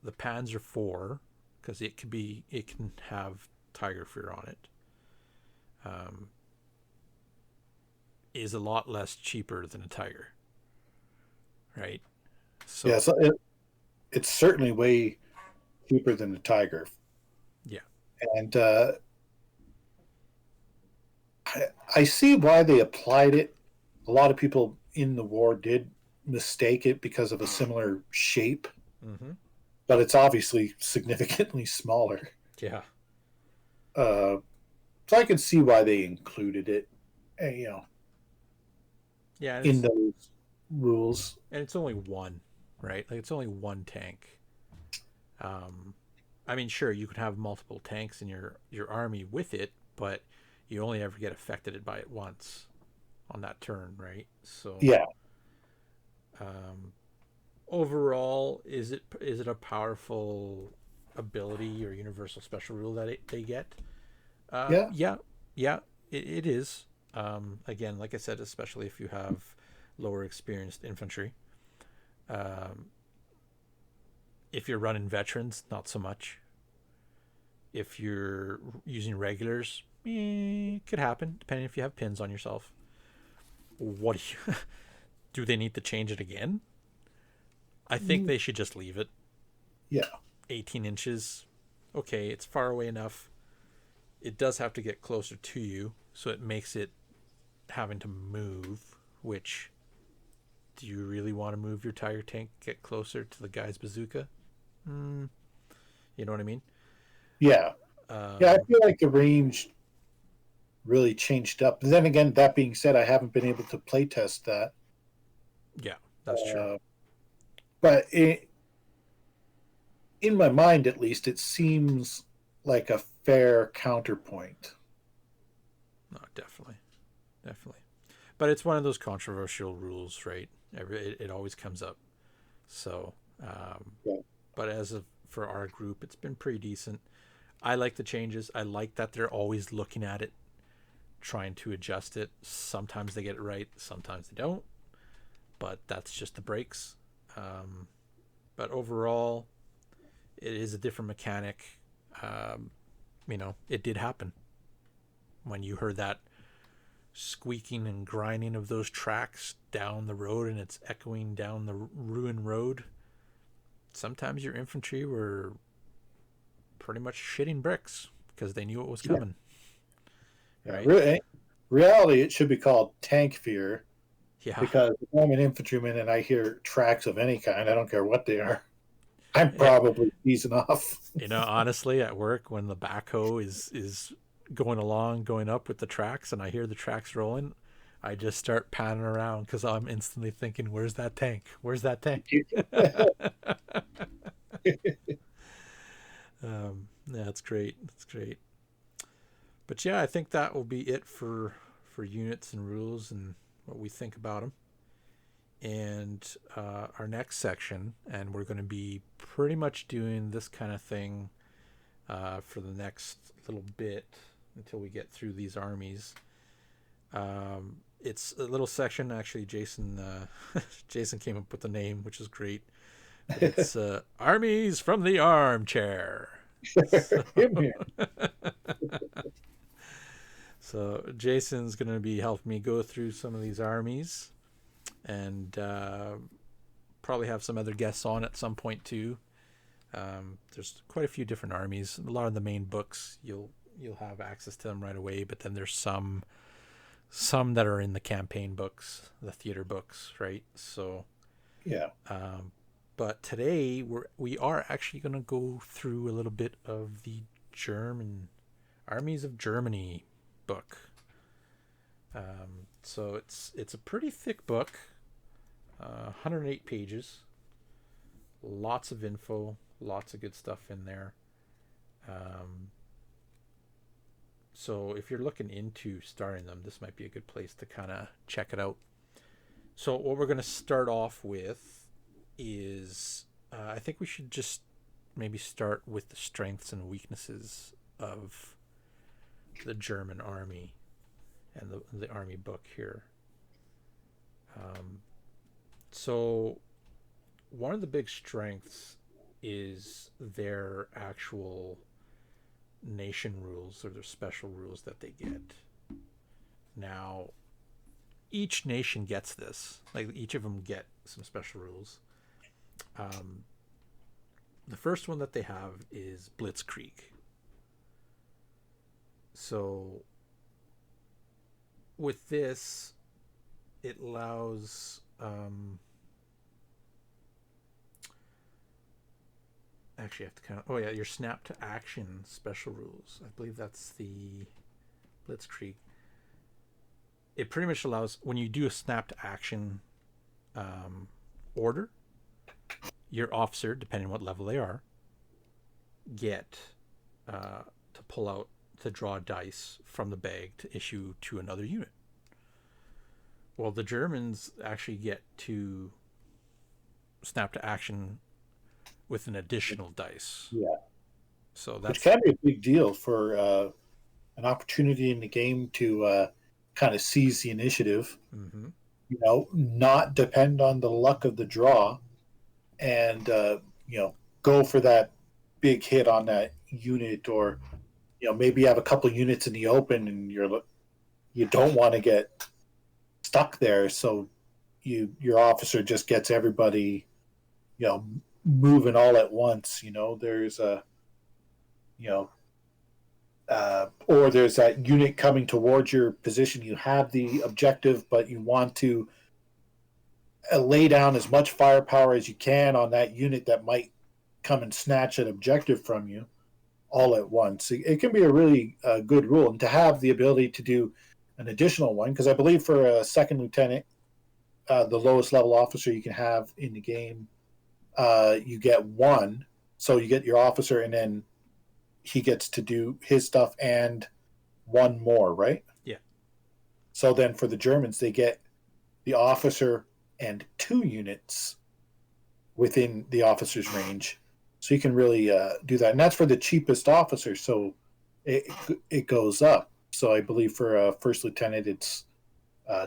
the Panzer IV, because it can have Tiger Fear on it, is a lot less cheaper than a Tiger, right? So yeah, so it's certainly way cheaper than the Tiger. Yeah. And I see why they applied it. A lot of people in the war did mistake it because of a similar shape, but it's obviously significantly smaller. Yeah. So I can see why they included it, you know, in those rules. And it's only one, right? Like, it's only one tank. I mean, sure, you could have multiple tanks in your army with it, but you only ever get affected by it once on that turn, right? So yeah. Overall, is it a powerful ability or universal special rule that they get? Yeah, it is. Again, like I said, especially if you have lower experienced infantry. If you're running veterans, not so much. If you're using regulars, it could happen, depending if you have pins on yourself. What do they need to change it again? I think they should just leave it. Yeah. 18 inches. Okay, it's far away enough. It does have to get closer to you, so it makes it having to move, which, do you really want to move your Tiger tank, get closer to the guy's bazooka? You know what I mean? Yeah. Yeah, I feel like the range really changed up. But then again, that being said, I haven't been able to play test that. Yeah, that's true. But in in my mind at least, it seems like a fair counterpoint. No, definitely. But it's one of those controversial rules, right? It always comes up. So, Yeah. but for our group, it's been pretty decent. I like the changes. I like that they're always looking at it, trying to adjust it. Sometimes they get it right, sometimes they don't. But that's just the breaks. But overall, it is a different mechanic. It did happen. When you heard that squeaking and grinding of those tracks down the road and it's echoing down the ruined road, sometimes your infantry were pretty much shitting bricks because they knew it was coming. Yeah. Right? Reality, it should be called tank fear. Yeah. Because if I'm an infantryman and I hear tracks of any kind, I don't care what they are, I'm probably easing off. Honestly, at work, when the backhoe is going up with the tracks and I hear the tracks rolling, I just start panning around because I'm instantly thinking, where's that tank? Where's that tank? Yeah, it's great. It's great. But yeah, I think that will be it for units and rules and what we think about them. And our next section, and we're going to be pretty much doing this kind of thing for the next little bit until we get through these armies. It's a little section. Actually, Jason came up with the name, which is great. But it's Armies from the Armchair. So Jason's going to be helping me go through some of these armies, and probably have some other guests on at some point too. There's quite a few different armies. A lot of the main books you'll have access to them right away, but then there's some that are in the campaign books, the theater books, right? So yeah. But today we are actually going to go through a little bit of the German Armies of Germany book. So it's a pretty thick book, 108 pages, lots of info, lots of good stuff in there. So if you're looking into starting them, this might be a good place to kind of check it out. So what we're going to start off with is I think we should just maybe start with the strengths and weaknesses of the German army and the army book here. So one of the big strengths is their actual nation rules, or their special rules that they get. Now, each nation gets this. Like, each of them get some special rules. The first one that they have is Blitzkrieg. So with this, it allows actually I have to kind of your snap to action special rules. I believe that's the Blitzkrieg. It pretty much allows, when you do a snap to action order, your officer, depending on what level they are, get to pull out, to draw dice from the bag to issue to another unit. Well, the Germans actually get to snap to action with an additional dice. Yeah. So that's, which can be a big deal for an opportunity in the game to kind of seize the initiative. Mm-hmm. Not depend on the luck of the draw, and go for that big hit on that unit, or maybe you have a couple of units in the open and you don't want to get stuck there, so your officer just gets everybody moving all at once. There's a or there's that unit coming towards your position. You have the objective, but you want to lay down as much firepower as you can on that unit that might come and snatch an objective from you all at once. It can be a really good rule, and to have the ability to do an additional one, because I believe for a second lieutenant, the lowest level officer you can have in the game, you get one. So you get your officer, and then he gets to do his stuff and one more, right? Yeah. So then for the Germans, they get the officer and 2 units within the officer's range. So you can really do that. And that's for the cheapest officer. So it goes up. So I believe for a first lieutenant, it's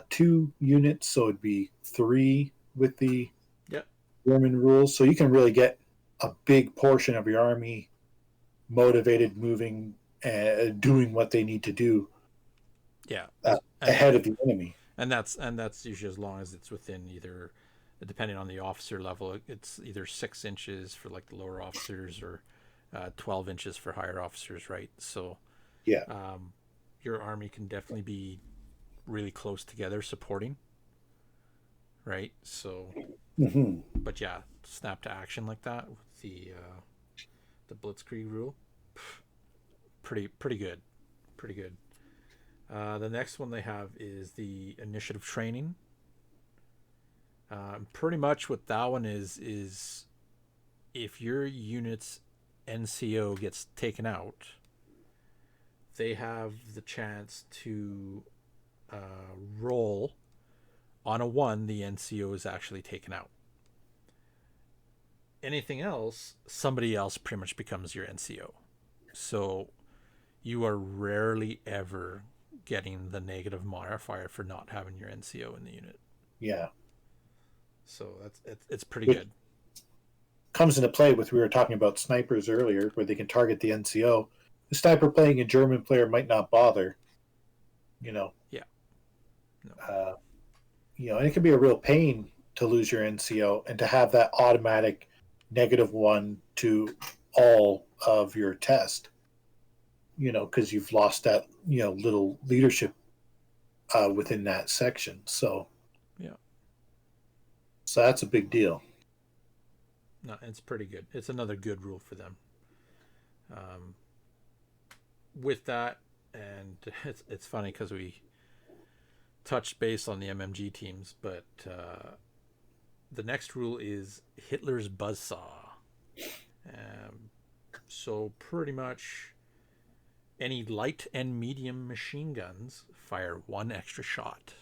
2 units. So it'd be 3 with the German rules. So you can really get a big portion of your army motivated, moving, doing what they need to do. Yeah. Ahead of the enemy. And that's usually as long as it's within either, depending on the officer level, it's either 6 inches for like the lower officers or 12 inches for higher officers, right? So yeah, your army can definitely be really close together supporting, right? So but yeah, snap to action like that with the Blitzkrieg rule, pretty good. The next one they have is the initiative training. Pretty much what that one is if your unit's NCO gets taken out, they have the chance to roll on a 1. The NCO is actually taken out. Anything else, somebody else pretty much becomes your NCO. So you are rarely ever getting the negative modifier for not having your NCO in the unit. Yeah. So it's pretty good. Comes into play with, we were talking about snipers earlier, where they can target the NCO. The sniper playing a German player might not bother. Yeah. No. And it can be a real pain to lose your NCO and to have that automatic -1 to all of your test. Because you've lost that little leadership within that section. So that's a big deal. No, it's pretty good. It's another good rule for them. With that, and it's funny because we touched base on the MMG teams, but the next rule is Hitler's Buzzsaw. So pretty much any light and medium machine guns fire 1 extra shot.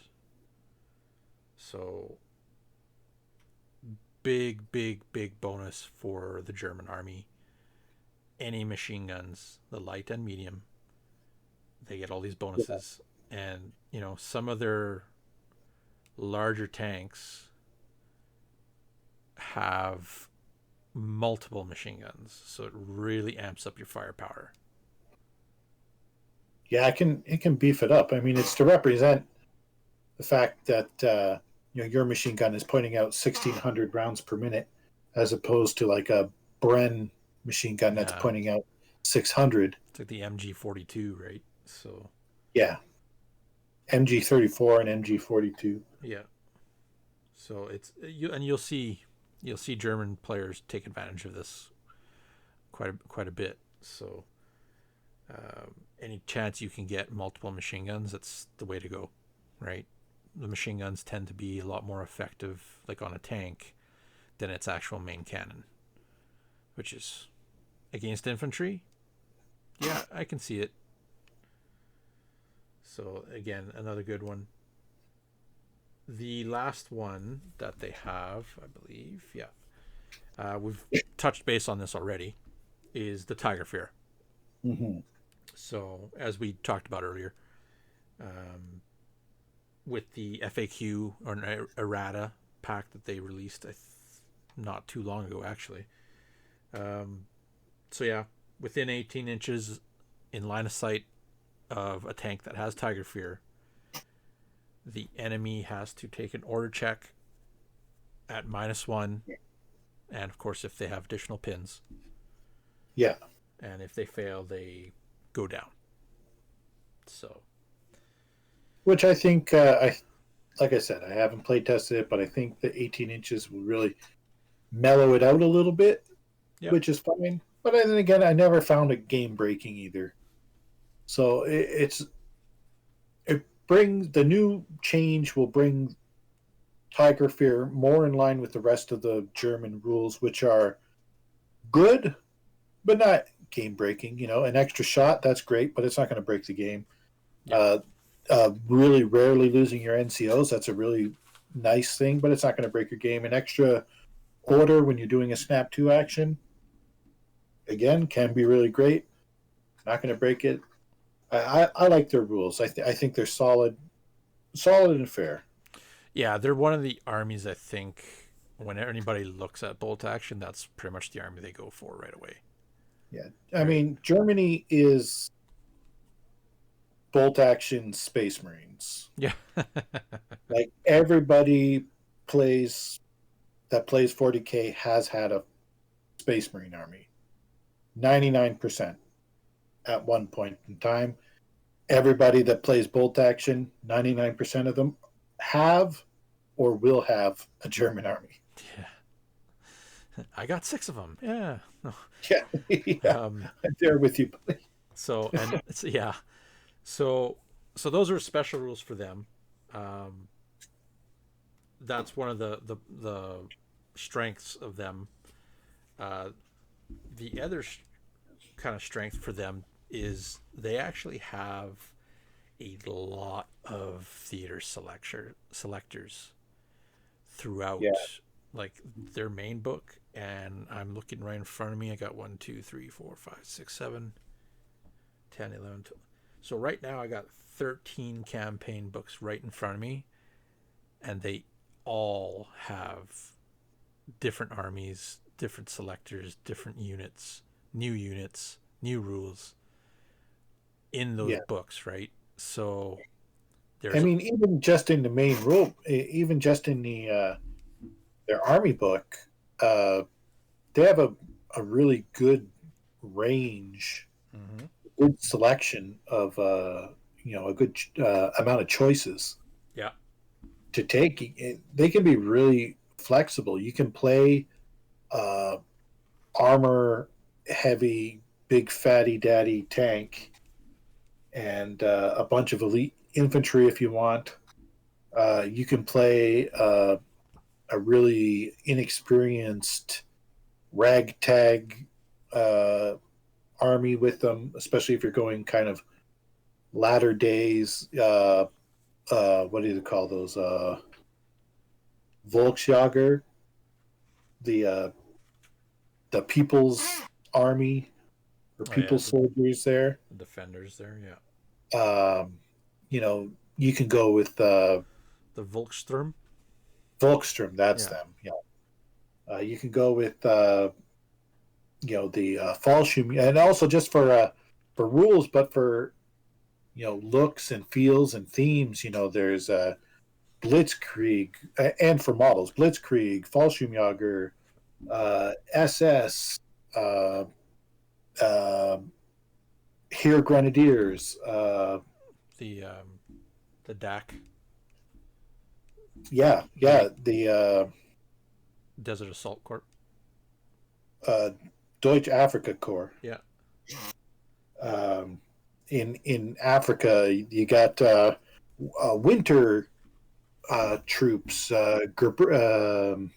So big bonus for the German army. Any machine guns, the light and medium, they get all these bonuses. And some of their larger tanks have multiple machine guns, so it really amps up your firepower. Yeah, it can beef it up. I mean, it's to represent the fact that your machine gun is pointing out 1,600 rounds per minute, as opposed to like a Bren machine gun that's pointing out 600. It's like the MG42, right? So yeah, MG34 and MG42. Yeah. So you'll see German players take advantage of this quite a bit. So any chance you can get multiple machine guns, that's the way to go, right? The machine guns tend to be a lot more effective, like on a tank, than its actual main cannon, which is against infantry. Yeah, I can see it. So again, another good one. The last one that they have, I believe, we've touched base on this already, is the Tiger Fear. So as we talked about earlier, with the FAQ or errata pack that they released not too long ago, actually. So yeah, within 18 inches in line of sight of a tank that has Tiger Fear, the enemy has to take an order check at -1, and of course if they have additional pins. Yeah. And if they fail, they go down. So, which I think, like I said, I haven't play tested it, but I think the 18 inches will really mellow it out a little bit, which is fine. But then again, I never found it game breaking either. So it brings, the new change will bring Tiger Fear more in line with the rest of the German rules, which are good but not game breaking. An extra shot, that's great, but it's not going to break the game. Yeah. Really rarely losing your NCOs, that's a really nice thing, but it's not going to break your game. An extra order when you're doing a snap 2 action, again, can be really great. Not going to break it. I like their rules. I think they're solid and fair. Yeah, they're one of the armies. I think when anybody looks at BoltAction, that's pretty much the army they go for right away. Yeah, I mean, Germany is BoltAction Space Marines. Yeah. Like everybody plays 40K has had a Space Marine army. 99% at one point in time. Everybody that plays BoltAction, 99% of them have or will have a German army. Yeah. I got 6 of them. Yeah. Yeah. Yeah. I'm there with you, buddy. So those are special rules for them. That's one of the strengths of them. The other kind of strength for them is they actually have a lot of theater selectors throughout like their main book, and I'm looking right in front of me. I got 1 2 3 4 5 6 7 10 11 12. So right now I got 13 campaign books right in front of me, and they all have different armies, different selectors, different units, new rules in those books, right? So I mean, even just in the main rule, even just in the their army book, they have a really good range, good selection of a good amount of choices. Yeah. To take, they can be really flexible. You can play armor heavy, big fatty daddy tank, and a bunch of elite infantry if you want. You can play a really inexperienced ragtag army with them, especially if you're going kind of latter days. What do you call those? Volksjager, the People's Army or People's Soldiers there. Defenders there, yeah. You can go with the Volkssturm. Volkssturm, that's them. Yeah. You can go with the Fallschirm, and also just for rules, but for looks and feels and themes. There's Blitzkrieg, and for models, Blitzkrieg, Fallschirmjäger, SS, Here Grenadiers, the DAC. Yeah, the Desert Assault Corps. Deutsche Afrika Corps. Yeah. In Africa, you got winter troops, the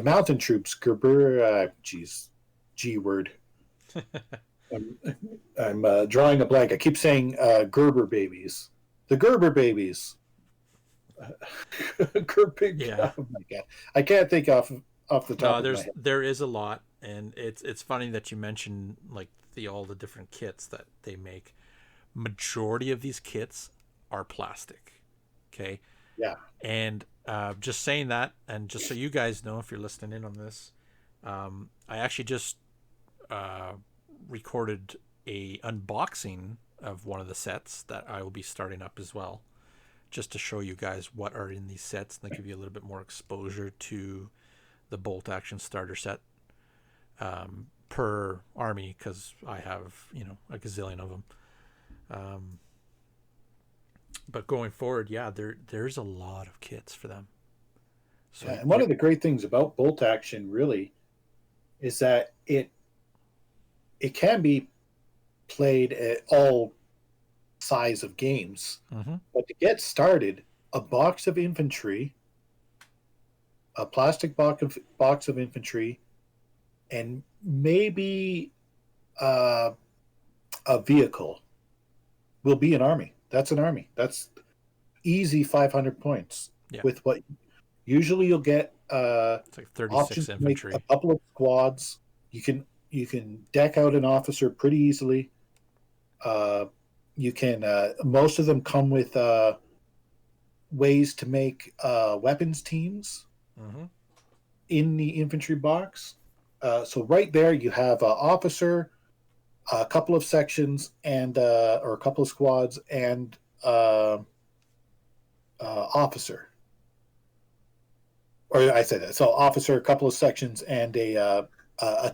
mountain troops, Gerber. G word. I'm drawing a blank. I keep saying Gerber babies. The Gerber babies. Yeah. Oh my god, I can't think off the top. No, there is a lot, and it's funny that you mentioned like all the different kits that they make. Majority of these kits are plastic. Okay. Yeah. And just saying that, and just so you guys know, if you're listening in on this, I actually just recorded a unboxing of one of the sets that I will be starting up as well, just to show you guys what are in these sets and give you a little bit more exposure to the BoltAction starter set per army, because I have a gazillion of them. But going forward, there's a lot of kits for them. So and one of the great things about BoltAction really is that it can be played at all size of games. But to get started, a box of infantry, a plastic box of infantry, and maybe a vehicle will be an army. That's an army. That's easy 500 points. Yeah. With what usually you'll get It's like 36 options to make infantry. a couple of squads. You can deck out an officer pretty easily. You can most of them come with ways to make weapons teams Mm-hmm. in the infantry box. So right there you have officer, a couple of sections, and or a couple of squads, and officer. Or I said that. So officer, a couple of sections, and a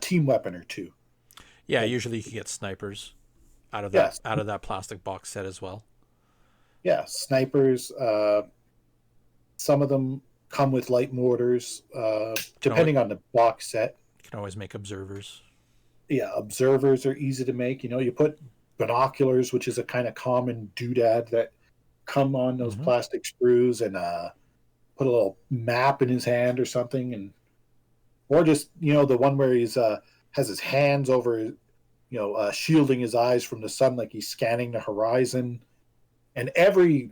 team weapon or two. Yeah, usually you can get snipers out of Yes. that plastic box set as well. Yeah, snipers. Some of them come with light mortars, depending on the box set. You can always make observers. Yeah, observers are easy to make. You put binoculars, which is a kind of common doodad that come on those plastic screws, and put a little map in his hand or something, or just the one where he's has his hands over, shielding his eyes from the sun, like he's scanning the horizon. And every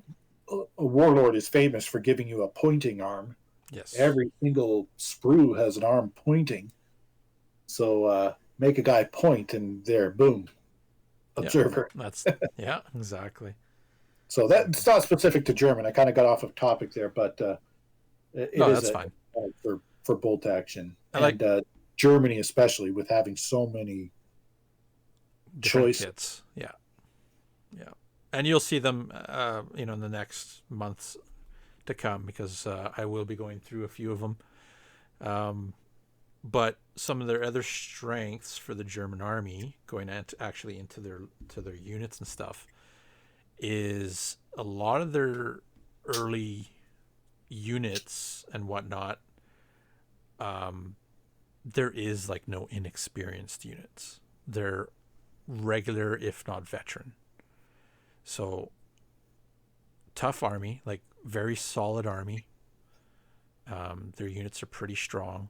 warlord is famous for giving you a pointing arm. Yes. Every single sprue has an arm pointing. So make a guy point, and there, boom, observer. Yeah, exactly. So that's not specific to German. I kind of got off of topic there, but that's fine for BoltAction, and Germany especially, with having so many choices. Kits. Yeah. And you'll see them, in the next months to come, because I will be going through a few of them. But some of their other strengths for the German army, going actually into their units and stuff, is a lot of their early units and whatnot. There is like no inexperienced units. They're regular, if not veteran. So tough army, like very solid army. Their units are pretty strong.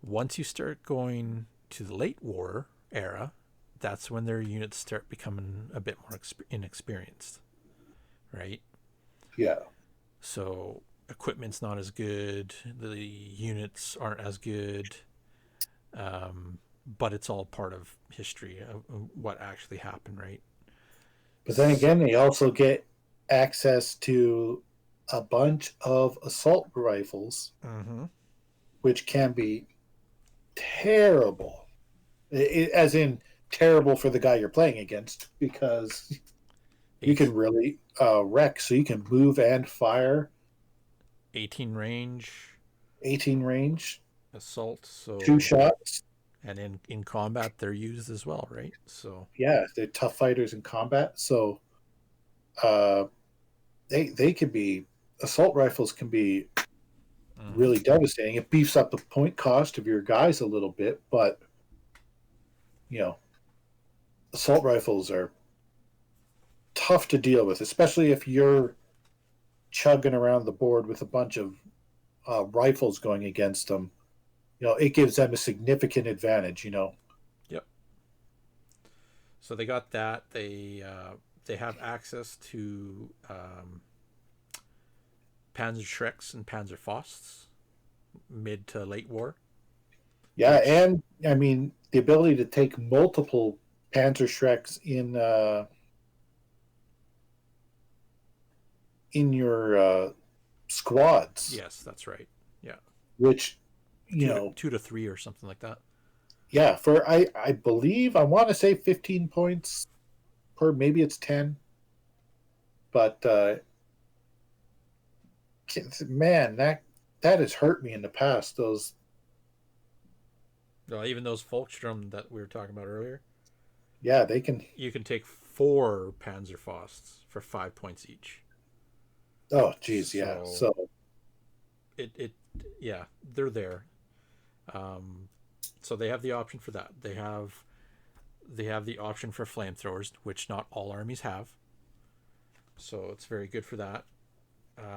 Once you start going to the late war era, that's when their units start becoming a bit more inexperienced, right? Yeah. So equipment's not as good. The units aren't as good. But it's all part of history of what actually happened, right? But then again, they also get access to a bunch of assault rifles, which can be terrible. As in terrible for the guy you're playing against, because you can really wreck. So you can move and fire. 18 range. Assault. So 2 shots. And in combat, they're used as well, right? So yeah, they're tough fighters in combat. So they can be, assault rifles can be really devastating. It beefs up the point cost of your guys a little bit, but assault rifles are tough to deal with, especially if you're chugging around the board with a bunch of rifles going against them. It gives them a significant advantage. Yep. So they got that. They have access to Panzerschrecks and Panzerfausts, mid to late war. Yeah, and I mean the ability to take multiple Panzerschrecks in your squads. Yes, that's right. Yeah. Which 2 to 3 or something like that. Yeah, for I believe, I want to say 15 points per, maybe it's 10. But man, that has hurt me in the past. Those even those Volkssturm that we were talking about earlier. Yeah, you can take 4 Panzerfausts for 5 points each. Oh, geez, yeah. So they're there. So they have the option for that. They have the option for flamethrowers, which not all armies have. So it's very good for that.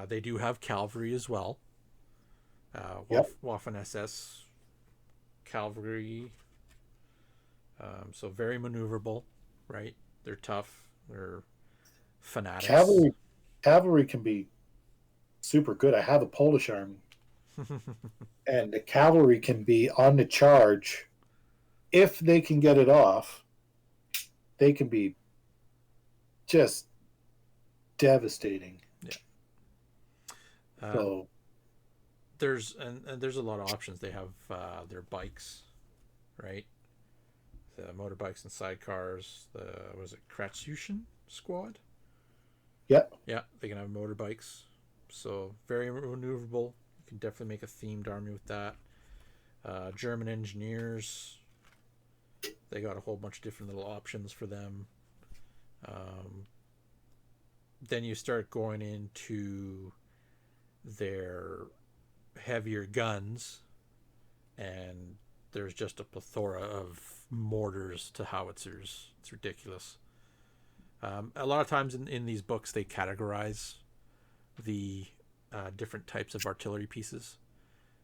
They do have cavalry as well. Waffen SS cavalry. So very maneuverable, right? They're tough. They're fanatics. Cavalry can be super good. I have a Polish army, and the cavalry can be on the charge. If they can get it off, they can be just devastating. Yeah. So there's a lot of options. They have their bikes, right? The motorbikes and sidecars. Was it Kratsushin squad? Yep. Yeah, they can have motorbikes. So very maneuverable. You can definitely make a themed army with that. German engineers. They got a whole bunch of different little options for them. Then you start going into their heavier guns, and there's just a plethora of mortars to howitzers. It's ridiculous. A lot of times in these books, they categorize the different types of artillery pieces.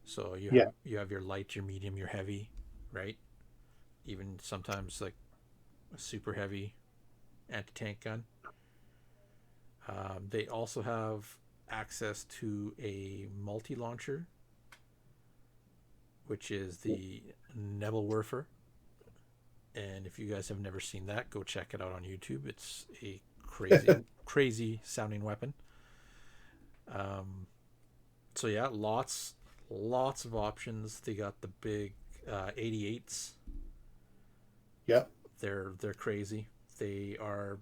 So you have your light, your medium, your heavy, right? Even sometimes like a super heavy anti-tank gun. They also have access to a multi-launcher, which is the Nebelwerfer. And if you guys have never seen that, go check it out on YouTube. It's a crazy sounding weapon. So yeah, lots of options. They got the big 88s. Yep. They're crazy. They are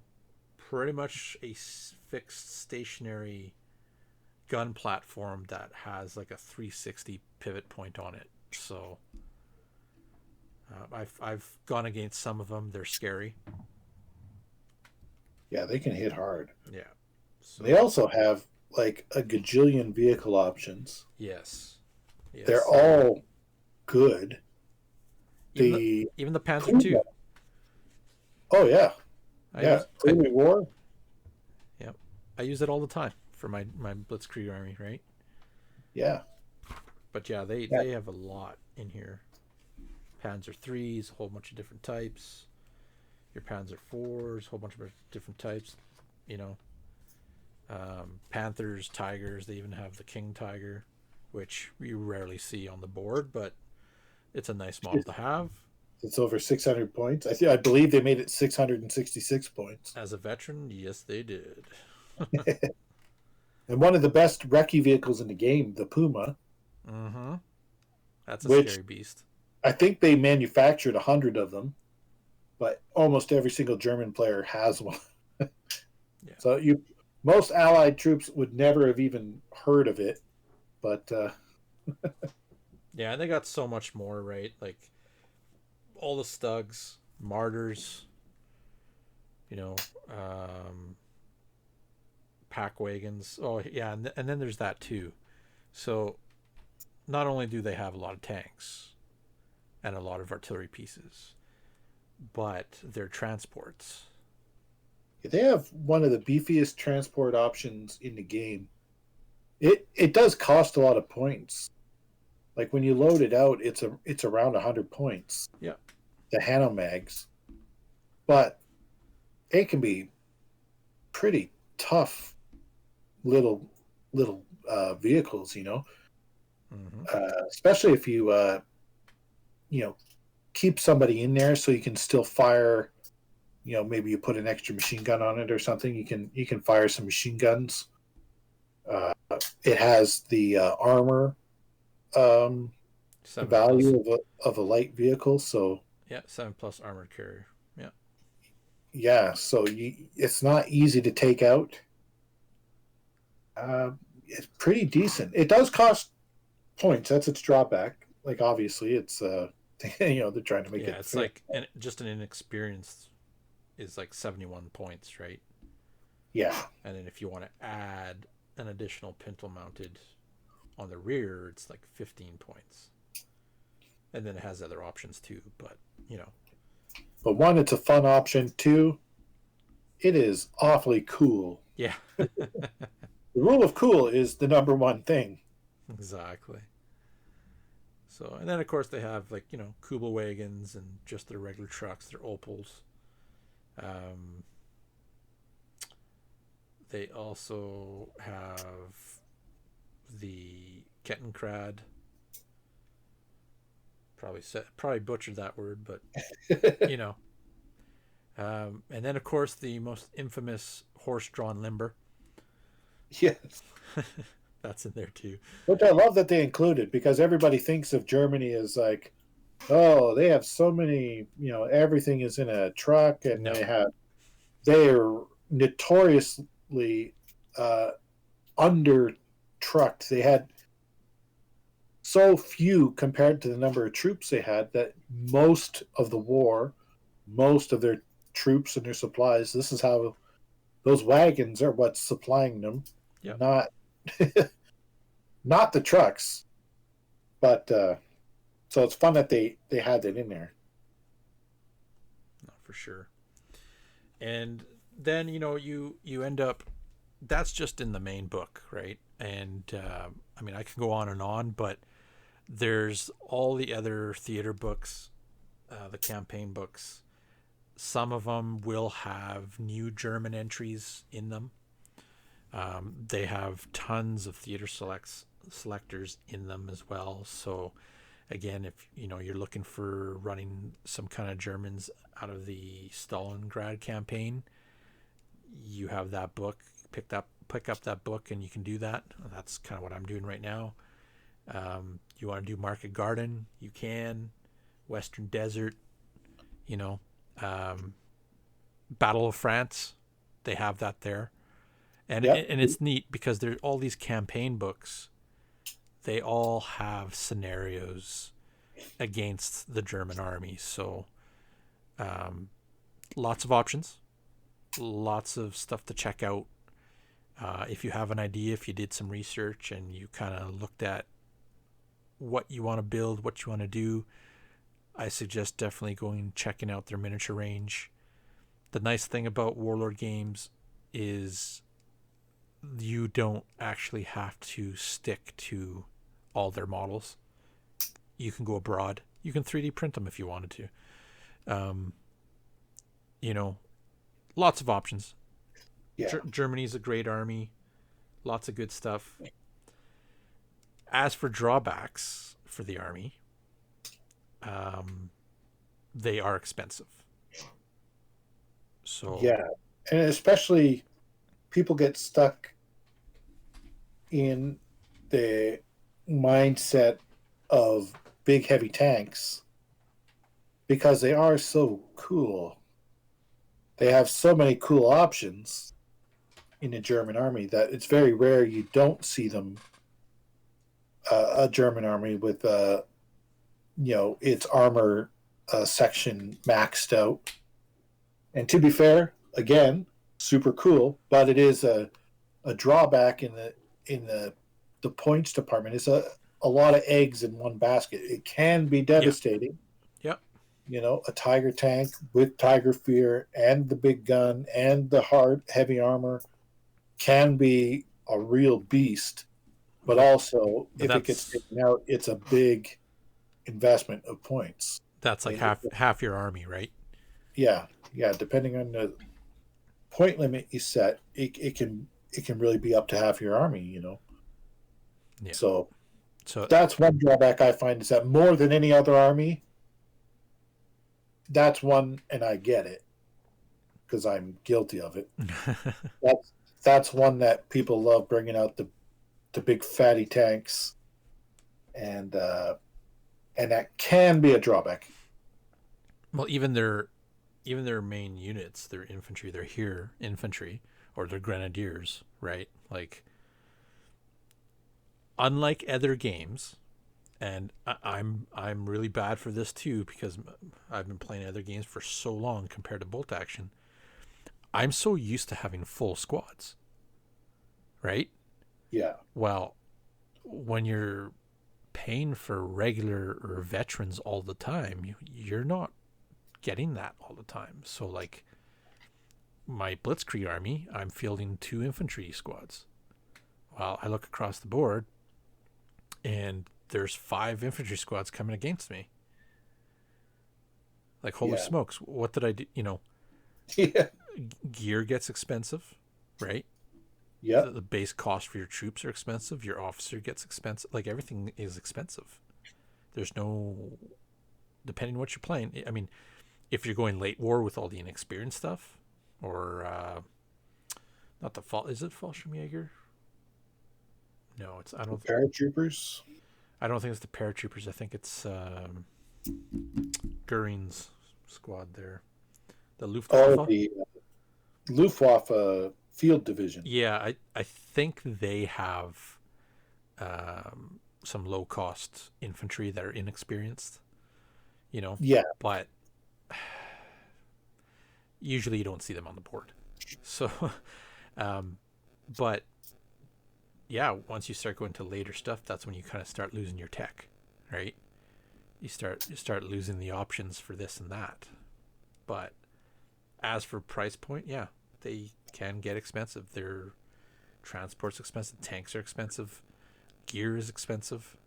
pretty much a fixed stationary gun platform that has like a 360 pivot point on it. So I've gone against some of them. They're scary. Yeah, they can hit hard. Yeah. So, they also have like a gajillion vehicle options. Yes. They're all good. Even the Panzer II. Oh yeah. Early war. Yeah. I use it all the time for my Blitzkrieg army, right? Yeah. But yeah, they have a lot in here. Panzer IIIs, a whole bunch of different types. Your Panzer IVs, a whole bunch of different types. You know, Panthers, Tigers. They even have the King Tiger, which you rarely see on the board, but it's a nice model to have. It's over 600 points. I believe they made it 666 points. As a veteran, yes, they did. And one of the best recce vehicles in the game, the Puma. Mm-hmm. That's a scary beast. I think they manufactured 100 of them, but almost every single German player has one. Yeah. So most Allied troops would never have even heard of it, but yeah, and they got so much more, right? Like all the Stugs, Martyrs, you know, pack wagons. Oh yeah, and then there's that too. So not only do they have a lot of tanks and a lot of artillery pieces, but their transports. They have one of the beefiest transport options in the game. It does cost a lot of points. Like when you load it out, it's around 100 points. Yeah. The Hanomags. But it can be pretty tough little vehicles, you know. Mm-hmm. Especially if you keep somebody in there so you can still fire, maybe you put an extra machine gun on it or something. You can fire some machine guns. It has the armor value of a light vehicle, so 7+ armored carrier. Yeah, so it's not easy to take out. It's pretty decent. It does cost points. That's its drawback. Like obviously, it's they're trying to make it. Yeah, it's fair. Like just an inexperienced is like 71 points, right? Yeah. And then if you want to add an additional pintle mounted on the rear, it's like 15 points. And then it has other options too, but But one, it's a fun option. Two, it is awfully cool. Yeah. The rule of cool is the number one thing. Exactly. So, and then of course they have like, you know, Kubel wagons and just their regular trucks, their Opals. Um, they also have the Kettenkrad. Probably butchered that word, but you know. And then of course the most infamous horse-drawn limber. Yes. That's in there too. Which I love that they included, because everybody thinks of Germany as like, oh, they have so many, everything is in a truck, and No. they are notoriously under trucked. They had so few compared to the number of troops they had that most of the war, most of their troops and their supplies, this is how those wagons are what's supplying them. Yep. Not the trucks. But so it's fun that they had that in there. No, for sure. And then, you know, you end up, that's just in the main book, right? And I mean, I can go on, but there's all the other theater books, the campaign books. Some of them will have new German entries in them. They have tons of theater selectors in them as well. So again, if you know you're looking for running some kind of Germans out of the Stalingrad campaign, you have that book. Pick up that book, and you can do that. That's kind of what I'm doing right now. You want to do Market Garden, you can. Western Desert, you know, Battle of France, they have that there. And Yep. and it's neat because there's all these campaign books. They all have scenarios against the German army. So lots of options, lots of stuff to check out. If you have an idea, if you did some research and you kind of looked at what you want to build, what you want to do, I suggest definitely going and checking out their miniature range. The nice thing about Warlord games is you don't actually have to stick to all their models. You can go abroad. You can 3D print them if you wanted to. You know, lots of options. Yeah. Germany's a great army. Lots of good stuff. As for drawbacks for the army, they are expensive. So Yeah. And especially people get stuck in the mindset of big heavy tanks because they are so cool. They have so many cool options in the German army that it's very rare you don't see them, a German army with its armor section maxed out. And to be fair, again, super cool, but it is a drawback in the points department. It's a lot of eggs in one basket. It can be devastating. Yep. You know, a Tiger tank with Tiger Fear and the big gun and the hard heavy armor can be a real beast. But also, if it gets taken out, it's a big investment of points. That's like half your army, right? Yeah. Depending on the point limit you set, it can really be up to half your army. You know. Yeah. So So that's one drawback I find, is that more than any other army, that's one, and I get it because I'm guilty of it. That's one that people love, bringing out the big fatty tanks, and that can be a drawback. well, even their main units, their infantry, they're here infantry or their grenadiers, right? Like, unlike other games, and I'm really bad for this too because I've been playing other games for so long compared to BoltAction. I'm so used to having full squads, right? Yeah. Well, when you're paying for regular or veterans all the time, you're not getting that all the time. So like my Blitzkrieg army, I'm fielding 2 infantry squads. Well, I look across the board and there's 5 infantry squads coming against me. Like, holy smokes, what did I do? You know, gear gets expensive, right? Yeah. The base cost for your troops are expensive. Your officer gets expensive. Like, everything is expensive. There's no, depending on what you're playing. I mean, if you're going late war with all the inexperienced stuff, or not the fall, is it Fallschirmjäger? No, it's, I don't think Paratroopers. I don't think it's the paratroopers. I think it's Goering's squad there. The Luftwaffe. Oh, the Luftwaffe Field Division. Yeah, I think they have some low cost infantry that are inexperienced. You know. Yeah. But usually you don't see them on the board. So, but yeah, once you start going to later stuff, that's when you kind of start losing your tech, right? You start losing the options for this and that. But as for price point, yeah, they can get expensive. Their transport's expensive, tanks are expensive, gear is expensive.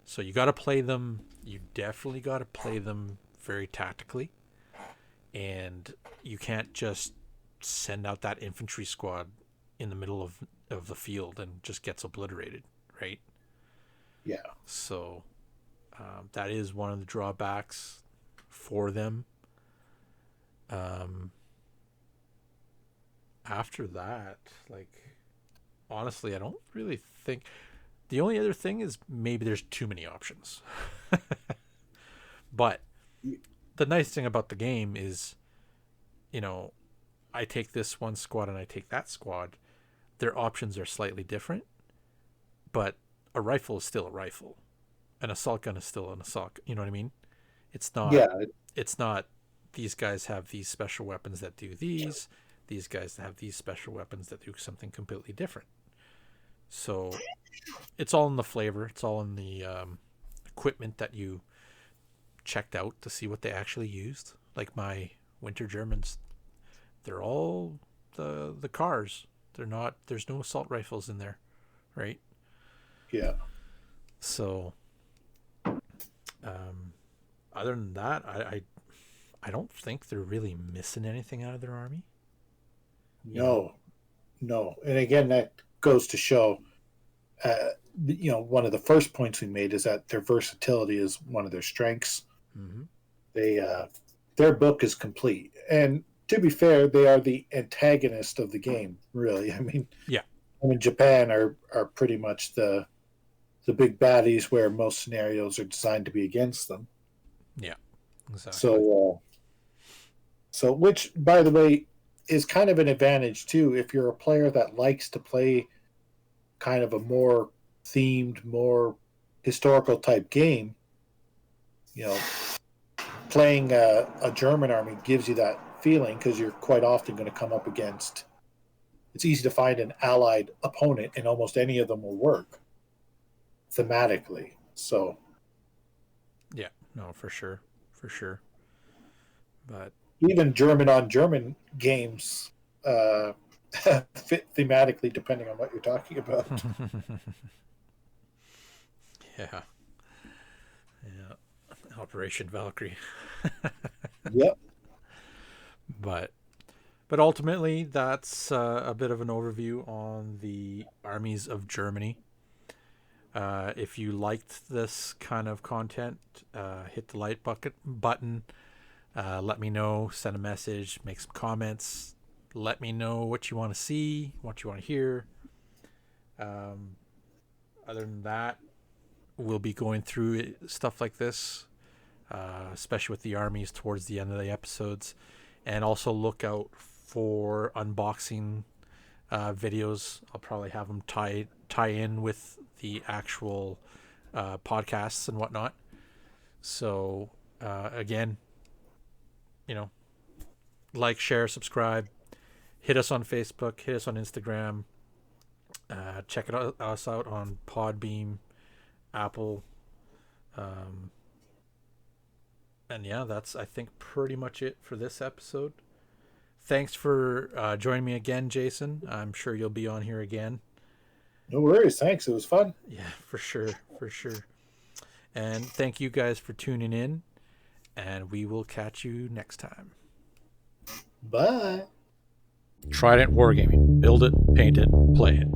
So you got to play them. You definitely got to play them very tactically, and you can't just send out that infantry squad in the middle of the field and just gets obliterated, right? Yeah. So that is one of the drawbacks for them. After that, like, honestly, I don't really think, the only other thing is maybe there's too many options. But the nice thing about the game is, you know, I take this one squad and I take that squad. Their options are slightly different, but a rifle is still a rifle. An assault gun is still an assault. You know what I mean? It's not. Yeah. It's not. These guys have these special weapons that do these. These guys have these special weapons that do something completely different. So it's all in the flavor. It's all in the equipment that you checked out to see what they actually used. Like my Winter Germans, they're all the cars. They're not. There's no assault rifles in there, right? Yeah. So, other than that, I don't think they're really missing anything out of their army. No. And again, that goes to show, one of the first points we made is that their versatility is one of their strengths. Mm-hmm. Their book is complete. And to be fair, they are the antagonist of the game, really. I mean, Japan are pretty much the big baddies where most scenarios are designed to be against them. Yeah, exactly. So which, by the way, is kind of an advantage too if you're a player that likes to play kind of a more themed, more historical type game. You know, playing a German army gives you that feeling because you're quite often going to come up against. It's easy to find an allied opponent, and almost any of them will work thematically. So, yeah, no, for sure. But even German on German games fit thematically depending on what you're talking about. Yeah. Operation Valkyrie. Yep. But ultimately, that's a bit of an overview on the armies of Germany. If you liked this kind of content, hit the like button. Let me know. Send a message. Make some comments. Let me know what you want to see, what you want to hear. Other than that, we'll be going through stuff like this, especially with the armies towards the end of the episodes. And also look out for unboxing videos. I'll probably have them tie in with the actual podcasts and whatnot. So again, like, share, subscribe, hit us on Facebook, hit us on Instagram, check us out on Podbeam, Apple, and yeah, that's, I think, pretty much it for this episode. Thanks for joining me again, Jason. I'm sure you'll be on here again. No worries. Thanks. It was fun. Yeah, for sure. And thank you guys for tuning in, and we will catch you next time. Bye. Trident Wargaming. Build it, paint it, play it.